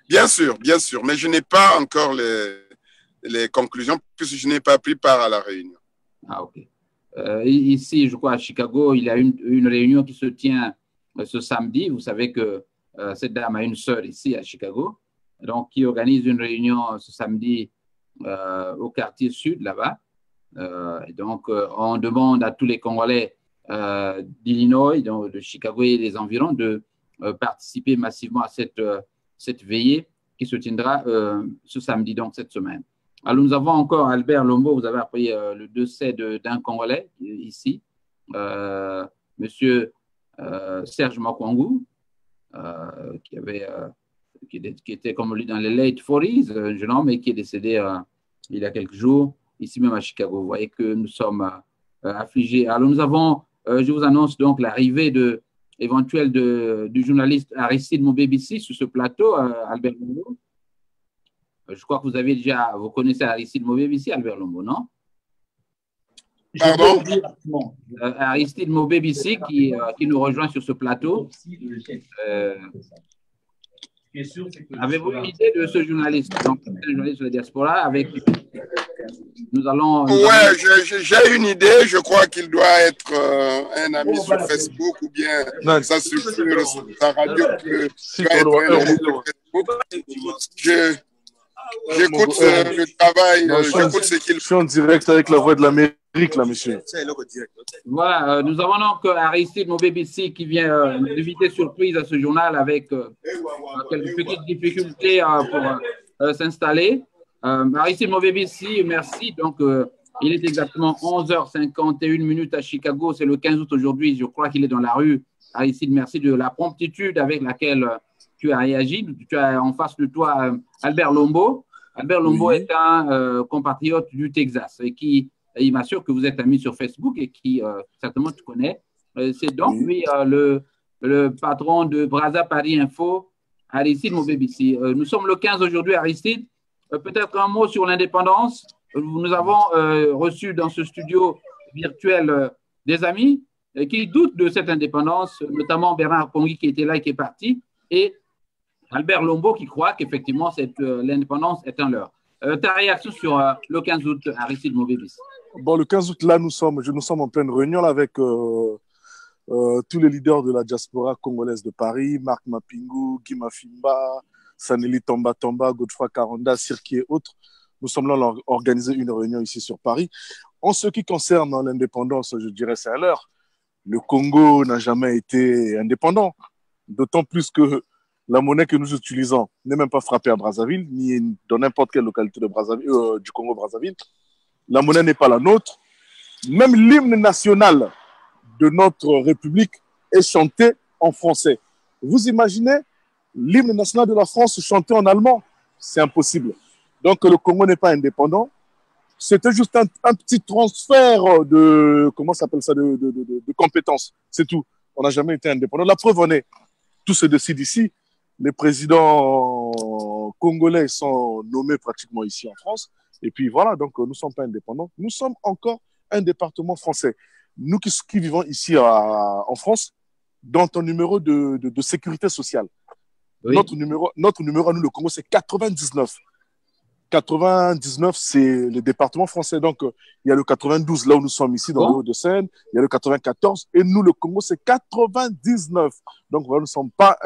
Bien sûr, mais je n'ai pas encore les conclusions puisque je n'ai pas pris part à la réunion. Ah, ok. Ici, je crois, à Chicago, il y a une réunion qui se tient ce samedi. Vous savez que cette dame a une sœur ici à Chicago, donc qui organise une réunion ce samedi au quartier sud, là-bas. Et donc, on demande à tous les Congolais d'Illinois, de Chicago et des environs, de participer massivement à cette veillée qui se tiendra ce samedi, donc cette semaine. Alors, nous avons encore Albert Lombo, vous avez appris le décès d'un Congolais ici, Monsieur Serge Makwangou, qui était comme lui dans les late 40s, un jeune homme, et qui est décédé il y a quelques jours, ici même à Chicago. Vous voyez que nous sommes affligés. Alors, nous avons, je vous annonce donc l'arrivée éventuelle du journaliste Aristide Mobébissi sur ce plateau, Albert Lombo. Je crois que vous connaissez Aristide Mobébissi, Albert Lombo, non? Pardon? Aristide Mobébissi qui nous rejoint sur ce plateau. Avez-vous une idée de ce journaliste? Donc, c'est un journaliste de la diaspora avec nous allons. Ouais, j'ai une idée. Je crois qu'il doit être un ami sur Facebook ou bien sa structure, sa radio peut être un ami sur Facebook. J'écoute le travail, j'écoute ce qu'il fait. Je suis en direct avec la Voix de l'Amérique, là, monsieur. Voilà, nous avons donc Aristide Mobébissi qui vient d'inviter surprise à ce journal avec quelques petites difficultés pour s'installer. Aristide Mobébissi, merci. Donc, il est exactement 11h51 à Chicago. C'est le 15 août aujourd'hui. Je crois qu'il est dans la rue. Aristide, merci de la promptitude avec laquelle tu as réagi. Tu as en face de toi Albert Lombo. Albert Lombo est un compatriote du Texas et qui, il m'assure que vous êtes amis sur Facebook et qui certainement te connaît. C'est donc lui le patron de Brazza Paris Info, Aristide Mobébissi. Nous sommes le 15 aujourd'hui, Aristide. Peut-être un mot sur l'indépendance. Nous avons reçu dans ce studio virtuel des amis qui doutent de cette indépendance, notamment Bernard Pongui qui était là et qui est parti, et Albert Lombo qui croit qu'effectivement l'indépendance est un leurre. Ta réaction sur le 15 août, Aristide Mobébissi? Bon, le 15 août, là, nous sommes en pleine réunion là, avec tous les leaders de la diaspora congolaise de Paris, Marc Mapingu, Guy Mafimba, Saneli Tomba Tomba, Godefroy Karanda, Sirki et autres. Nous sommes là à organiser une réunion ici sur Paris. En ce qui concerne l'indépendance, je dirais c'est un leurre. Le Congo n'a jamais été indépendant, d'autant plus que la monnaie que nous utilisons n'est même pas frappée à Brazzaville, ni dans n'importe quelle localité de Brazzaville, du Congo-Brazzaville. La monnaie n'est pas la nôtre. Même l'hymne national de notre République est chanté en français. Vous imaginez l'hymne national de la France chanté en allemand? C'est impossible. Donc le Congo n'est pas indépendant. C'était juste un petit transfert de, comment s'appelle ça, de compétences. C'est tout. On n'a jamais été indépendant. La preuve en est, tout se décide ici. Les présidents congolais sont nommés pratiquement ici en France. Et puis voilà, donc nous ne sommes pas indépendants. Nous sommes encore un département français. Nous qui vivons ici en France, dans ton numéro de sécurité sociale, oui. Notre numéro à nous, le Congo, c'est 99. 99, c'est le département français. Donc, il y a le 92, là où nous sommes ici, dans le Hauts-de-Seine. Il y a le 94. Et nous, le Congo, c'est 99. Donc, voilà, nous ne sommes pas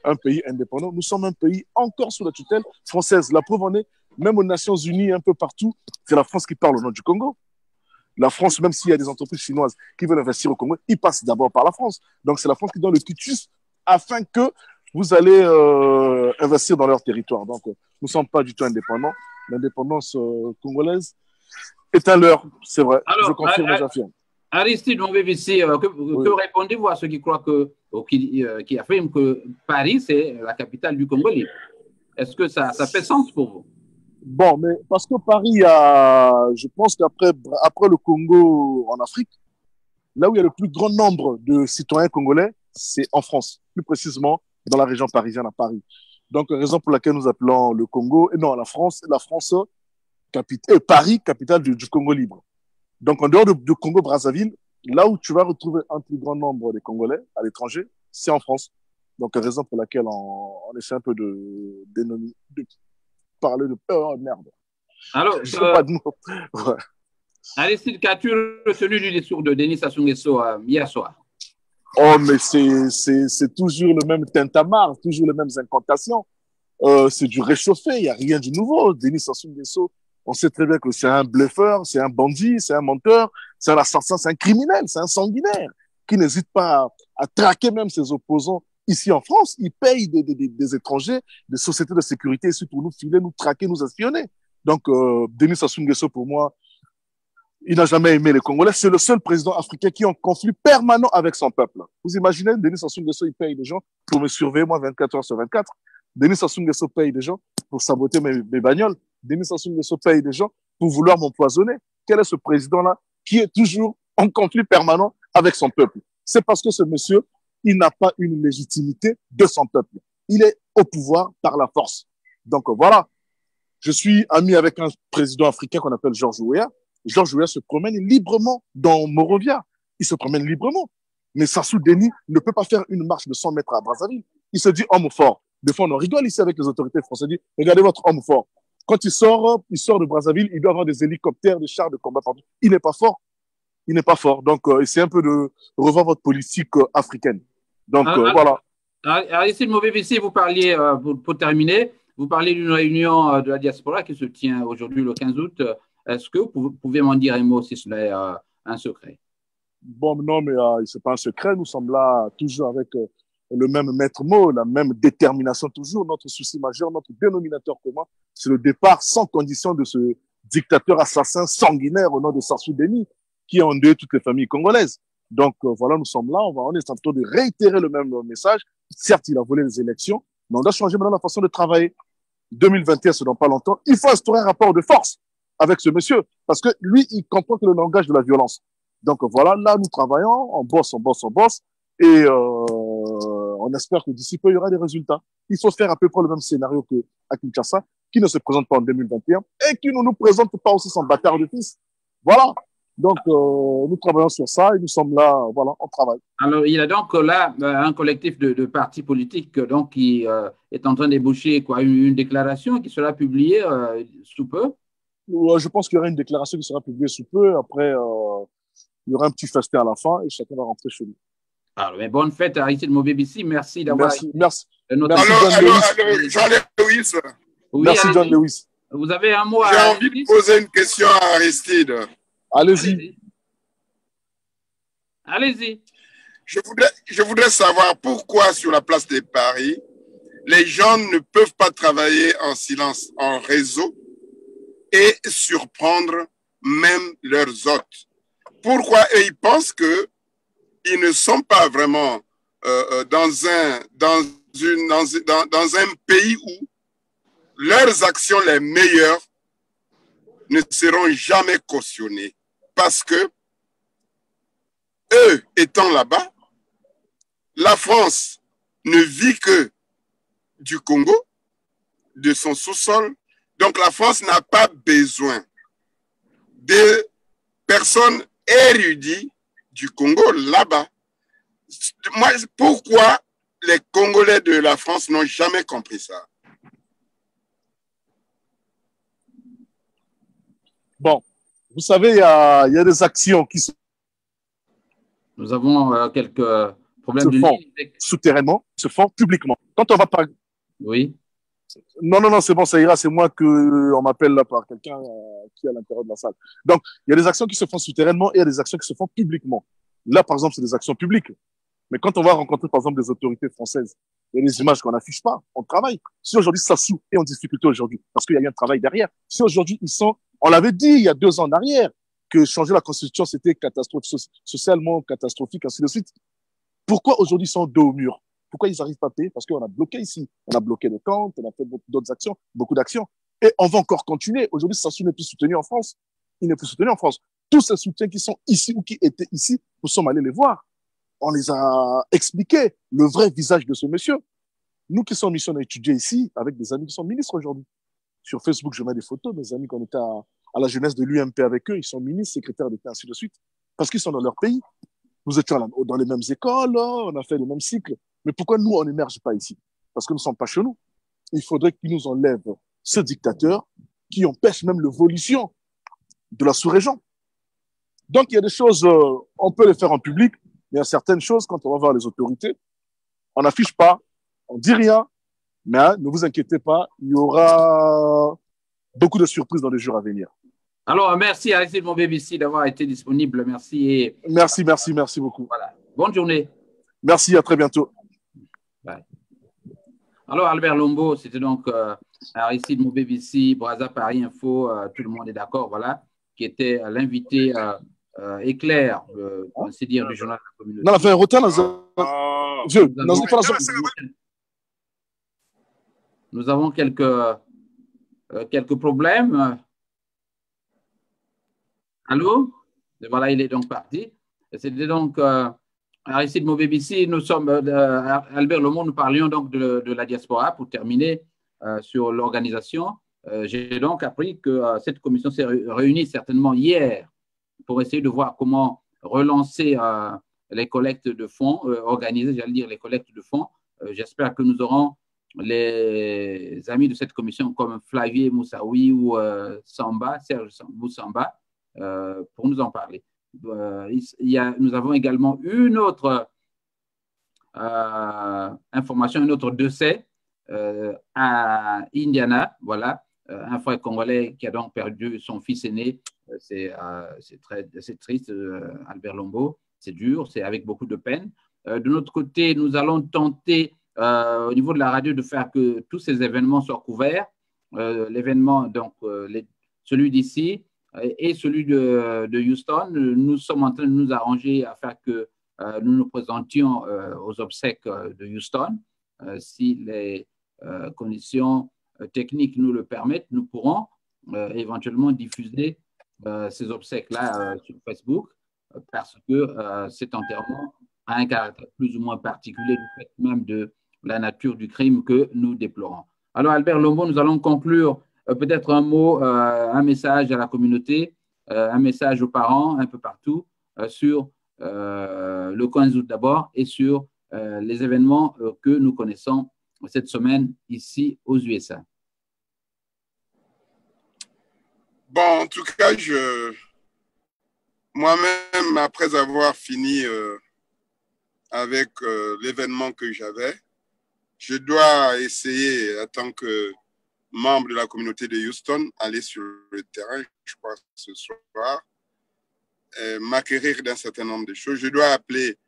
un pays indépendant. Nous sommes un pays encore sous la tutelle française. La preuve en est, même aux Nations Unies, un peu partout, c'est la France qui parle au nom du Congo. La France, même s'il y a des entreprises chinoises qui veulent investir au Congo, ils passent d'abord par la France. Donc, c'est la France qui donne le quitus afin que vous allez investir dans leur territoire. Donc, nous ne sommes pas du tout indépendants. L'indépendance congolaise est un leurre, c'est vrai. Alors, je confirme et j'affirme. Aristide Mobébissi, que répondez-vous à ceux qui croient qui affirment que Paris, c'est la capitale du Congo libre? Est-ce que ça fait sens pour vous? Bon, mais parce que Paris je pense qu'après le Congo en Afrique, là où il y a le plus grand nombre de citoyens congolais, c'est en France, plus précisément dans la région parisienne à Paris. Donc, raison pour laquelle nous appelons le Congo, la France, Paris, capitale du Congo libre. Donc, en dehors de Congo-Brazzaville, là où tu vas retrouver un plus grand nombre de Congolais à l'étranger, c'est en France. Donc, raison pour laquelle on essaie un peu de parler de... Oh, merde. Alors, je sais pas de mots. Ouais. Aristide, qu'as-tu retenu du discours de Denis Sassou Nguesso hier soir? Oh, mais c'est toujours le même tintamarre, toujours les mêmes incantations. C'est du réchauffé, il n'y a rien de nouveau. Denis Sassou Nguesso, on sait très bien que c'est un bluffeur, c'est un bandit, c'est un menteur, c'est un assassin, c'est un criminel, c'est un sanguinaire qui n'hésite pas à traquer même ses opposants ici en France. Il paye des étrangers, des sociétés de sécurité ici pour nous filer, nous traquer, nous espionner. Donc, Denis Sassou Nguesso, pour moi, il n'a jamais aimé les Congolais. C'est le seul président africain qui est en conflit permanent avec son peuple. Vous imaginez, Denis Sassou Nguesso, il paye des gens pour me surveiller, moi, 24 heures sur 24. Denis Sassou Nguesso paye des gens pour saboter mes bagnoles. Denis Sassou Nguesso paye des gens pour vouloir m'empoisonner. Quel est ce président-là qui est toujours en conflit permanent avec son peuple? C'est parce que ce monsieur, il n'a pas une légitimité de son peuple. Il est au pouvoir par la force. Donc voilà, je suis ami avec un président africain qu'on appelle Georges Weah. Georges Weah se promène librement dans Monrovia. Il se promène librement. Mais Sassou Denis ne peut pas faire une marche de 100 mètres à Brazzaville. Il se dit homme fort. Des fois, on en rigole ici avec les autorités françaises. On dit, regardez votre homme fort. Quand il sort de Brazzaville, il doit avoir des hélicoptères, des chars de combat partout. Il n'est pas fort. Il n'est pas fort. Donc, essayez un peu de revoir votre politique africaine. Donc, voilà. Aristide Mobébissi, vous parliez, pour terminer, vous parlez d'une réunion de la diaspora qui se tient aujourd'hui le 15 août. Est-ce que vous pouvez m'en dire un mot si ce n'est un secret? Bon, non, mais ce n'est pas un secret. Nous sommes là toujours avec le même maître mot, la même détermination toujours. Notre souci majeur, notre dénominateur commun, c'est le départ sans condition de ce dictateur assassin sanguinaire au nom de Sassou Deni, qui a endeuillé toutes les familles congolaises. Donc, voilà, nous sommes là. On est en train de réitérer le même message. Certes, il a volé les élections, mais on doit changer maintenant la façon de travailler. 2021, c'est dans pas longtemps. Il faut instaurer un rapport de force avec ce monsieur, parce que lui, il comprend que le langage de la violence. Donc, voilà, là, nous travaillons, on bosse, et on espère que d'ici peu, il y aura des résultats. Il faut faire à peu près le même scénario qu'à Kinshasa, qui ne se présente pas en 2021 et qui ne nous présente pas aussi son bâtard de fils. Voilà. Donc, nous travaillons sur ça et nous sommes là, voilà, on travaille. Alors, il y a donc là un collectif de partis politiques donc, qui est en train d'ébaucher une déclaration qui sera publiée sous peu. Je pense qu'il y aura une déclaration qui sera publiée sous peu. Après, il y aura un petit festin à la fin et chacun va rentrer chez lui. Alors, mais bonne fête à Aristide Mobébissi. Merci d'avoir Merci. Allô, Jean-Lewis. Oui, merci, John Lewis. Vous avez un mot à J'ai envie de poser une question à Aristide. Allez-y. Allez-y. Je voudrais savoir pourquoi sur la place de Paris, les gens ne peuvent pas travailler en silence, en réseau et surprendre même leurs hôtes. Pourquoi ils pensent qu'ils ne sont pas vraiment dans un pays où leurs actions les meilleures ne seront jamais cautionnées. Parce que eux étant là-bas, la France ne vit que du Congo, de son sous-sol. Donc la France n'a pas besoin de personnes érudites du Congo là-bas. Pourquoi les Congolais de la France n'ont jamais compris ça? Bon, vous savez, il y a des actions qui se Nous avons quelques problèmes font souterrainement, se font publiquement. Quand on va par... Oui. Non, c'est bon, ça ira. C'est moi qu'on m'appelle là par quelqu'un qui est à l'intérieur de la salle. Donc, il y a des actions qui se font souterrainement et il y a des actions qui se font publiquement. Là, par exemple, c'est des actions publiques. Mais quand on va rencontrer, par exemple, des autorités françaises, il y a des images qu'on n'affiche pas. On travaille. Si aujourd'hui, Sassou est en difficulté aujourd'hui, parce qu'il y a eu un travail derrière. Si aujourd'hui, ils sont... On l'avait dit il y a 2 ans en arrière, que changer la Constitution, c'était socialement catastrophique, ainsi de suite. Pourquoi aujourd'hui ils sont dos au mur? Pourquoi ils n'arrivent pas à payer? Parce qu'on a bloqué ici. On a bloqué les comptes, on a fait d'autres actions, beaucoup d'actions. Et on va encore continuer. Aujourd'hui, Sassou n'est plus soutenu en France. Il n'est plus soutenu en France. Tous ces soutiens qui sont ici ou qui étaient ici, nous sommes allés les voir. On les a expliqué le vrai visage de ce monsieur. Nous qui sommes en mission à étudier ici, avec des amis qui sont ministres aujourd'hui. Sur Facebook, je mets des photos, mes amis, qu'on était à la jeunesse de l'UMP avec eux, ils sont ministres, secrétaires d'État, ainsi de suite, parce qu'ils sont dans leur pays. Nous étions dans les mêmes écoles, on a fait les mêmes cycles. Mais pourquoi nous, on n'émerge pas ici? Parce que nous ne sommes pas chez nous. Il faudrait qu'ils nous enlèvent ce dictateur qui empêche même l'évolution de la sous-région. Donc, il y a des choses, on peut les faire en public, mais il y a certaines choses, quand on va voir les autorités, on n'affiche pas, on ne dit rien, mais ne vous inquiétez pas, il y aura beaucoup de surprises dans les jours à venir. Alors, merci Aristide Mobébissi d'avoir été disponible. Merci. Et... Merci beaucoup. Voilà. Bonne journée. Merci, à très bientôt. Bye. Alors, Albert Lombo, c'était donc Aristide Mobébissi, Brazza Paris Info, tout le monde est d'accord, voilà, qui était l'invité éclair, on sait dire, du journal de la communauté. Non, on a fait un retard Nous avons quelques problèmes. Allô? Et voilà, il est donc parti. C'était donc Aristide Mobébissi. Nous sommes, Albert Lomond, nous parlions donc de la diaspora pour terminer sur l'organisation. J'ai donc appris que cette commission s'est réunie certainement hier pour essayer de voir comment relancer les collectes de fonds, organiser, j'allais dire, les collectes de fonds. J'espère que nous aurons les amis de cette commission comme Flavier Moussaoui ou Serge Moussamba pour nous en parler. Nous avons également une autre information, un autre décès à Indiana, voilà, un frère congolais qui a donc perdu son fils aîné. C'est triste, Albert Lombo, c'est dur, c'est avec beaucoup de peine. De notre côté, nous allons tenter au niveau de la radio de faire que tous ces événements soient couverts. L'événement, donc celui d'ici et celui de Houston, nous sommes en train de nous arranger à faire que nous nous présentions aux obsèques de Houston. Si les conditions techniques nous le permettent, nous pourrons éventuellement diffuser ces obsèques-là sur Facebook parce que cet enterrement a un caractère plus ou moins particulier du fait même de la nature du crime que nous déplorons. Alors, Albert Lombo, nous allons conclure peut-être un mot, un message à la communauté, un message aux parents un peu partout sur le 15 août d'abord et sur les événements que nous connaissons cette semaine ici aux USA. Bon, en tout cas, moi-même, après avoir fini avec l'événement que j'avais, je dois essayer, en tant que membre de la communauté de Houston, aller sur le terrain, je crois, ce soir, m'acquérir d'un certain nombre de choses. Je dois appeler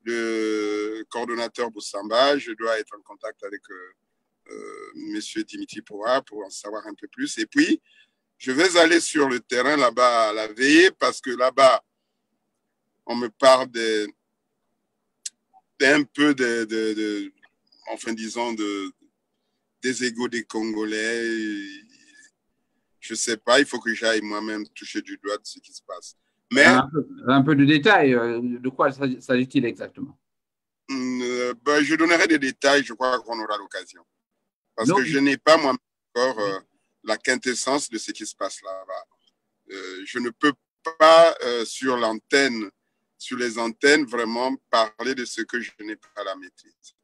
le coordonnateur Boussamba, je dois être en contact avec M. Dimitri Poura pour en savoir un peu plus. Et puis, je vais aller sur le terrain là-bas à la veillée parce que là-bas, on me parle d'un peu enfin disons, des égos des Congolais. Je ne sais pas, il faut que j'aille moi-même toucher du doigt de ce qui se passe. Mais, un peu de détails, de quoi s'agit-il exactement? Je donnerai des détails, je crois qu'on aura l'occasion. Parce que je n'ai pas moi-même encore la quintessence de ce qui se passe là-bas. Je ne peux pas sur les antennes, vraiment parler de ce que je n'ai pas la maîtrise.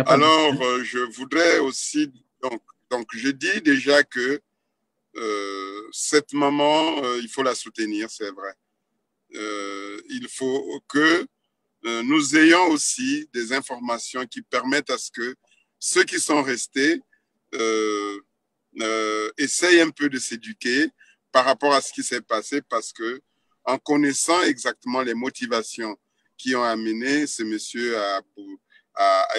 Alors, je voudrais aussi, donc je dis déjà que cette maman, il faut la soutenir, c'est vrai. Il faut que nous ayons aussi des informations qui permettent à ce que ceux qui sont restés essayent un peu de s'éduquer par rapport à ce qui s'est passé, parce que en connaissant exactement les motivations qui ont amené ce monsieur à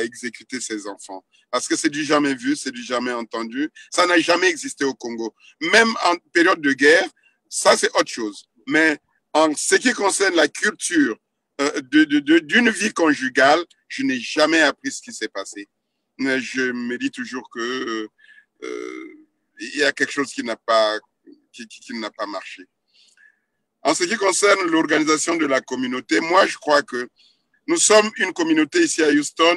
exécuter ses enfants. Parce que c'est du jamais vu, c'est du jamais entendu. Ça n'a jamais existé au Congo. Même en période de guerre, ça c'est autre chose. Mais en ce qui concerne la culture d'une vie conjugale, je n'ai jamais appris ce qui s'est passé. Je me dis toujours que il y a quelque chose qui n'a pas marché. En ce qui concerne l'organisation de la communauté, moi je crois que nous sommes une communauté ici à Houston,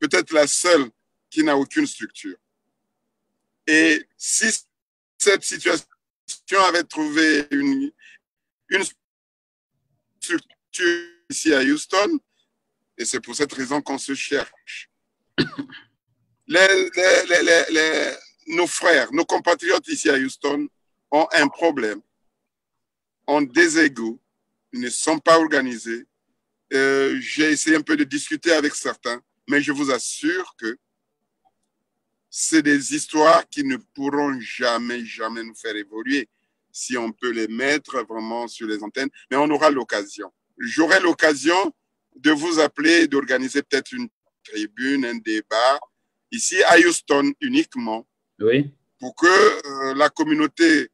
peut-être la seule qui n'a aucune structure. Et si cette situation avait trouvé une structure ici à Houston, et c'est pour cette raison qu'on se cherche, nos frères, nos compatriotes ici à Houston ont un problème, ont des égos, ils ne sont pas organisés. J'ai essayé un peu de discuter avec certains, mais je vous assure que c'est des histoires qui ne pourront jamais nous faire évoluer si on peut les mettre vraiment sur les antennes, mais on aura l'occasion. J'aurai l'occasion de vous appeler, d'organiser peut-être une tribune, un débat, ici à Houston uniquement, oui, pour que la communauté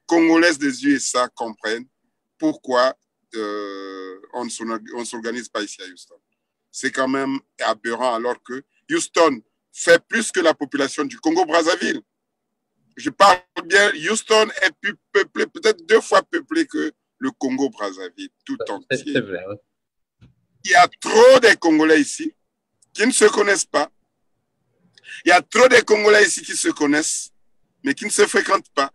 congolaise des USA comprenne pourquoi on ne s'organise pas ici à Houston. C'est quand même aberrant, alors que Houston fait plus que la population du Congo-Brazzaville. Je parle bien, Houston est plus peuplé, peut-être 2 fois peuplé que le Congo-Brazzaville, tout entier. C'est vrai, oui. Il y a trop de Congolais ici qui ne se connaissent pas. Il y a trop de Congolais ici qui se connaissent, mais qui ne se fréquentent pas.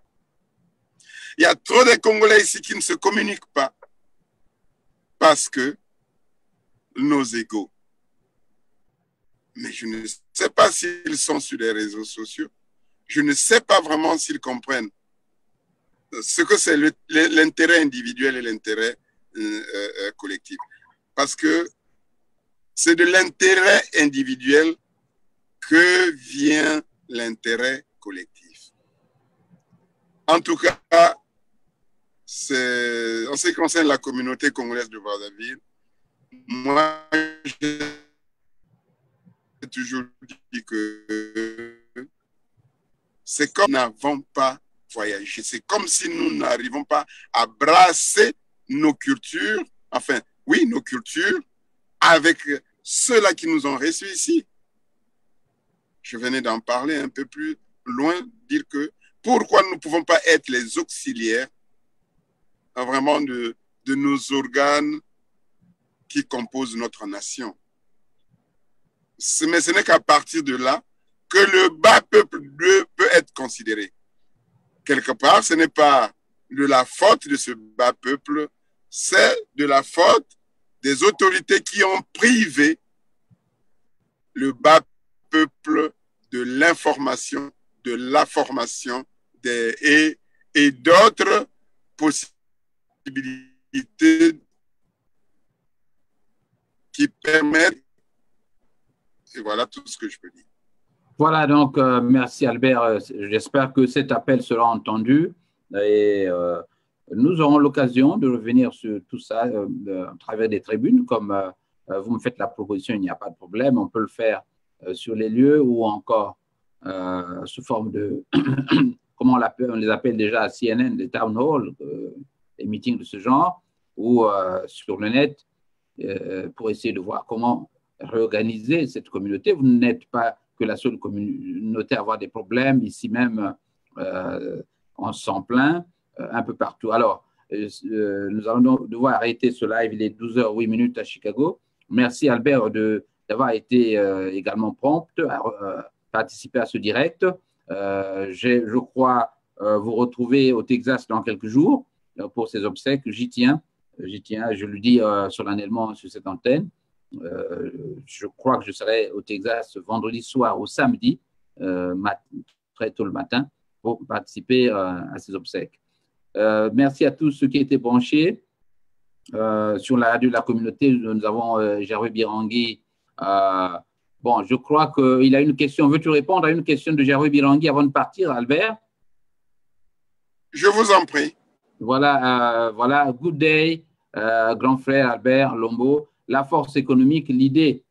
Il y a trop de Congolais ici qui ne se communiquent pas parce que nos égos. mais je ne sais pas s'ils sont sur les réseaux sociaux. Je ne sais pas vraiment s'ils comprennent ce que c'est l'intérêt individuel et l'intérêt collectif. Parce que c'est de l'intérêt individuel que vient l'intérêt collectif. En tout cas, en ce qui concerne la communauté congolaise de Brazzaville, moi, j'ai toujours dit que c'est comme nous n'avons pas voyagé. C'est comme si nous n'arrivons pas à brasser nos cultures, enfin, oui, nos cultures, avec ceux-là qui nous ont reçus ici. Je venais d'en parler un peu plus loin, dire que pourquoi nous ne pouvons pas être les auxiliaires vraiment de nos organes qui composent notre nation. Mais ce n'est qu'à partir de là que le bas peuple peut être considéré. Quelque part, ce n'est pas de la faute de ce bas peuple, c'est de la faute des autorités qui ont privé le bas peuple de l'information, de la formation et d'autres possibilités qui permettent. Et voilà tout ce que je peux dire. Voilà, donc merci Albert. J'espère que cet appel sera entendu et nous aurons l'occasion de revenir sur tout ça à travers des tribunes. Comme vous me faites la proposition, il n'y a pas de problème. On peut le faire sur les lieux ou encore sous forme de, comment on les appelle déjà à CNN, des town halls, des meetings de ce genre, ou sur le net pour essayer de voir comment réorganiser cette communauté. Vous n'êtes pas que la seule communauté à avoir des problèmes. Ici même, on s'en plaint un peu partout. Alors, nous allons devoir arrêter ce live. Il est 12h08 à Chicago. Merci Albert d'avoir été également prompt à participer à ce direct. Je crois vous retrouver au Texas dans quelques jours pour ces obsèques. J'y tiens, je le dis solennellement sur cette antenne. Je crois que je serai au Texas vendredi soir ou samedi, très tôt le matin, pour participer à ces obsèques. Merci à tous ceux qui étaient branchés. Sur la radio de la communauté, nous avons Gervais Birangui. Bon, je crois qu'il a une question. Veux-tu répondre à une question de Gervais Birangui avant de partir, Albert? Je vous en prie. Voilà, voilà. Good day, grand frère Albert Lombo. La force économique, l'idée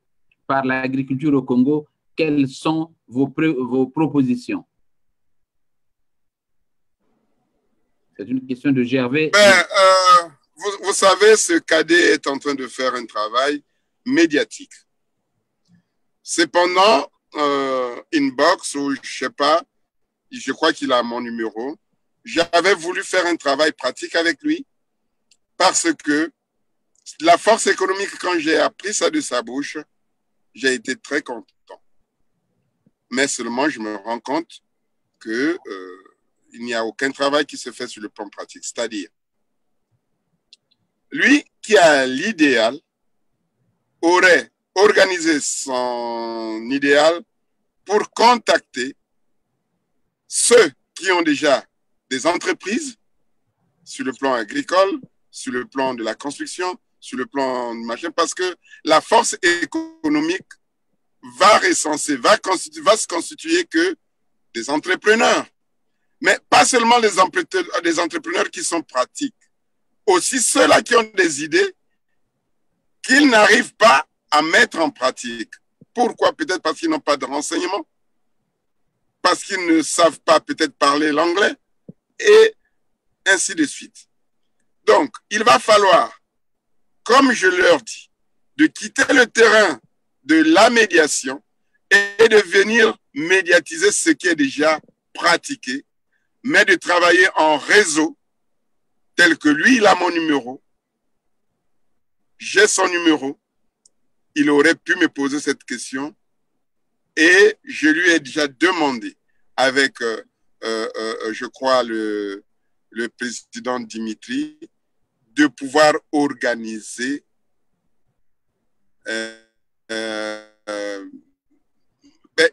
par l'agriculture au Congo, quelles sont vos propositions? C'est une question de Gervais. Vous savez, ce cadet est en train de faire un travail médiatique. Cependant, inbox ou je sais pas, je crois qu'il a mon numéro. J'avais voulu faire un travail pratique avec lui parce que la force économique, quand j'ai appris ça de sa bouche, j'ai été très content. Mais seulement, je me rends compte que il n'y a aucun travail qui se fait sur le plan pratique. C'est-à-dire, lui qui a l'idéal aurait organisé son idéal pour contacter ceux qui ont déjà des entreprises sur le plan agricole, sur le plan de la construction, sur le plan machin, parce que la force économique va recenser, va se constituer que des entrepreneurs. Mais pas seulement des entrepreneurs qui sont pratiques, aussi ceux-là qui ont des idées qu'ils n'arrivent pas à mettre en pratique. Pourquoi? Peut-être parce qu'ils n'ont pas de renseignements, parce qu'ils ne savent pas peut-être parler l'anglais, et ainsi de suite. Donc, il va falloir, comme je leur dis, de quitter le terrain de la médiation et de venir médiatiser ce qui est déjà pratiqué, mais de travailler en réseau, tel que lui, il a mon numéro, j'ai son numéro, il aurait pu me poser cette question et je lui ai déjà demandé avec, je crois, le président Dimitri, de pouvoir organiser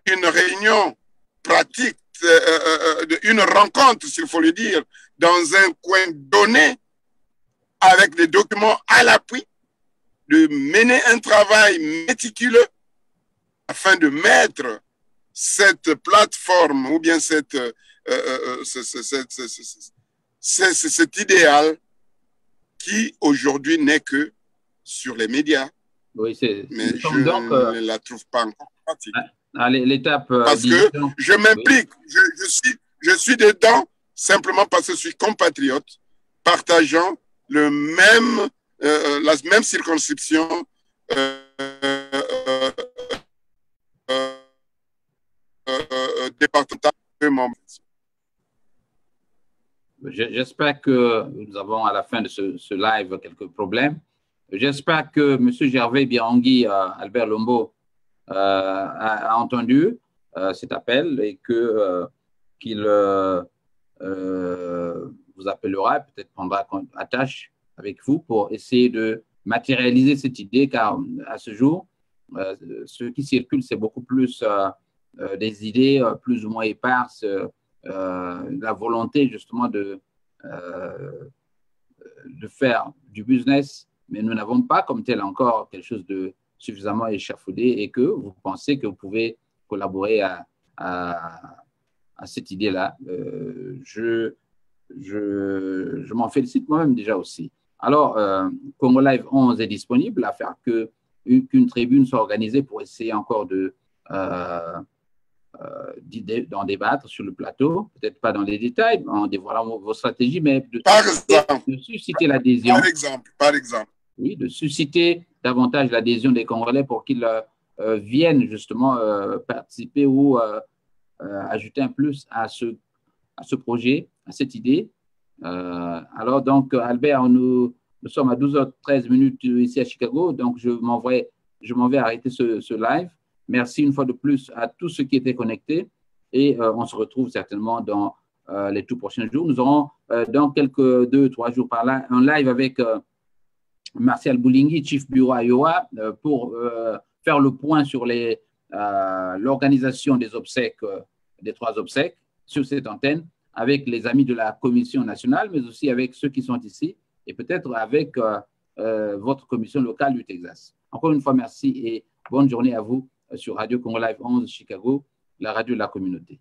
une réunion pratique, une rencontre, s'il faut le dire, dans un coin donné, avec des documents à l'appui, de mener un travail méticuleux afin de mettre cette plateforme ou bien cet idéal qui aujourd'hui n'est que sur les médias. Oui, mais je ne la trouve pas encore pratique. L'étape. Parce que je m'implique, oui. je suis dedans simplement parce que je suis compatriote, partageant la même circonscription départementale que mon. J'espère que nous avons à la fin de ce live quelques problèmes. J'espère que M. Gervais Birangui, Albert Lombo, a entendu cet appel et qu'il vous appellera, peut-être prendra attache avec vous pour essayer de matérialiser cette idée, car à ce jour, ce qui circule, c'est beaucoup plus des idées plus ou moins éparses, la volonté justement de faire du business, mais nous n'avons pas comme tel encore quelque chose de suffisamment échafaudé et que vous pensez que vous pouvez collaborer à cette idée-là. Je m'en félicite moi-même déjà aussi. Alors, Congo Live 11 est disponible à faire qu'une tribune soit organisée pour essayer encore d'en débattre sur le plateau, peut-être pas dans les détails, en dévoilant vos stratégies, mais de susciter l'adhésion. Par exemple. Oui, de susciter davantage l'adhésion des Congolais pour qu'ils viennent justement participer ou ajouter un plus à ce projet, à cette idée. Alors, donc, Albert, nous sommes à 12h13 ici à Chicago, donc je m'en vais arrêter ce live. Merci une fois de plus à tous ceux qui étaient connectés et on se retrouve certainement dans les tout prochains jours. Nous aurons dans quelques 2-3 jours par là un live avec Martial Boulingui, Chief Bureau à Iowa, pour faire le point sur l'organisation des obsèques, des 3 obsèques sur cette antenne, avec les amis de la Commission nationale, mais aussi avec ceux qui sont ici et peut-être avec votre commission locale du Texas. Encore une fois, merci et bonne journée à vous sur Radio Congo Live 11 Chicago, la radio de la communauté.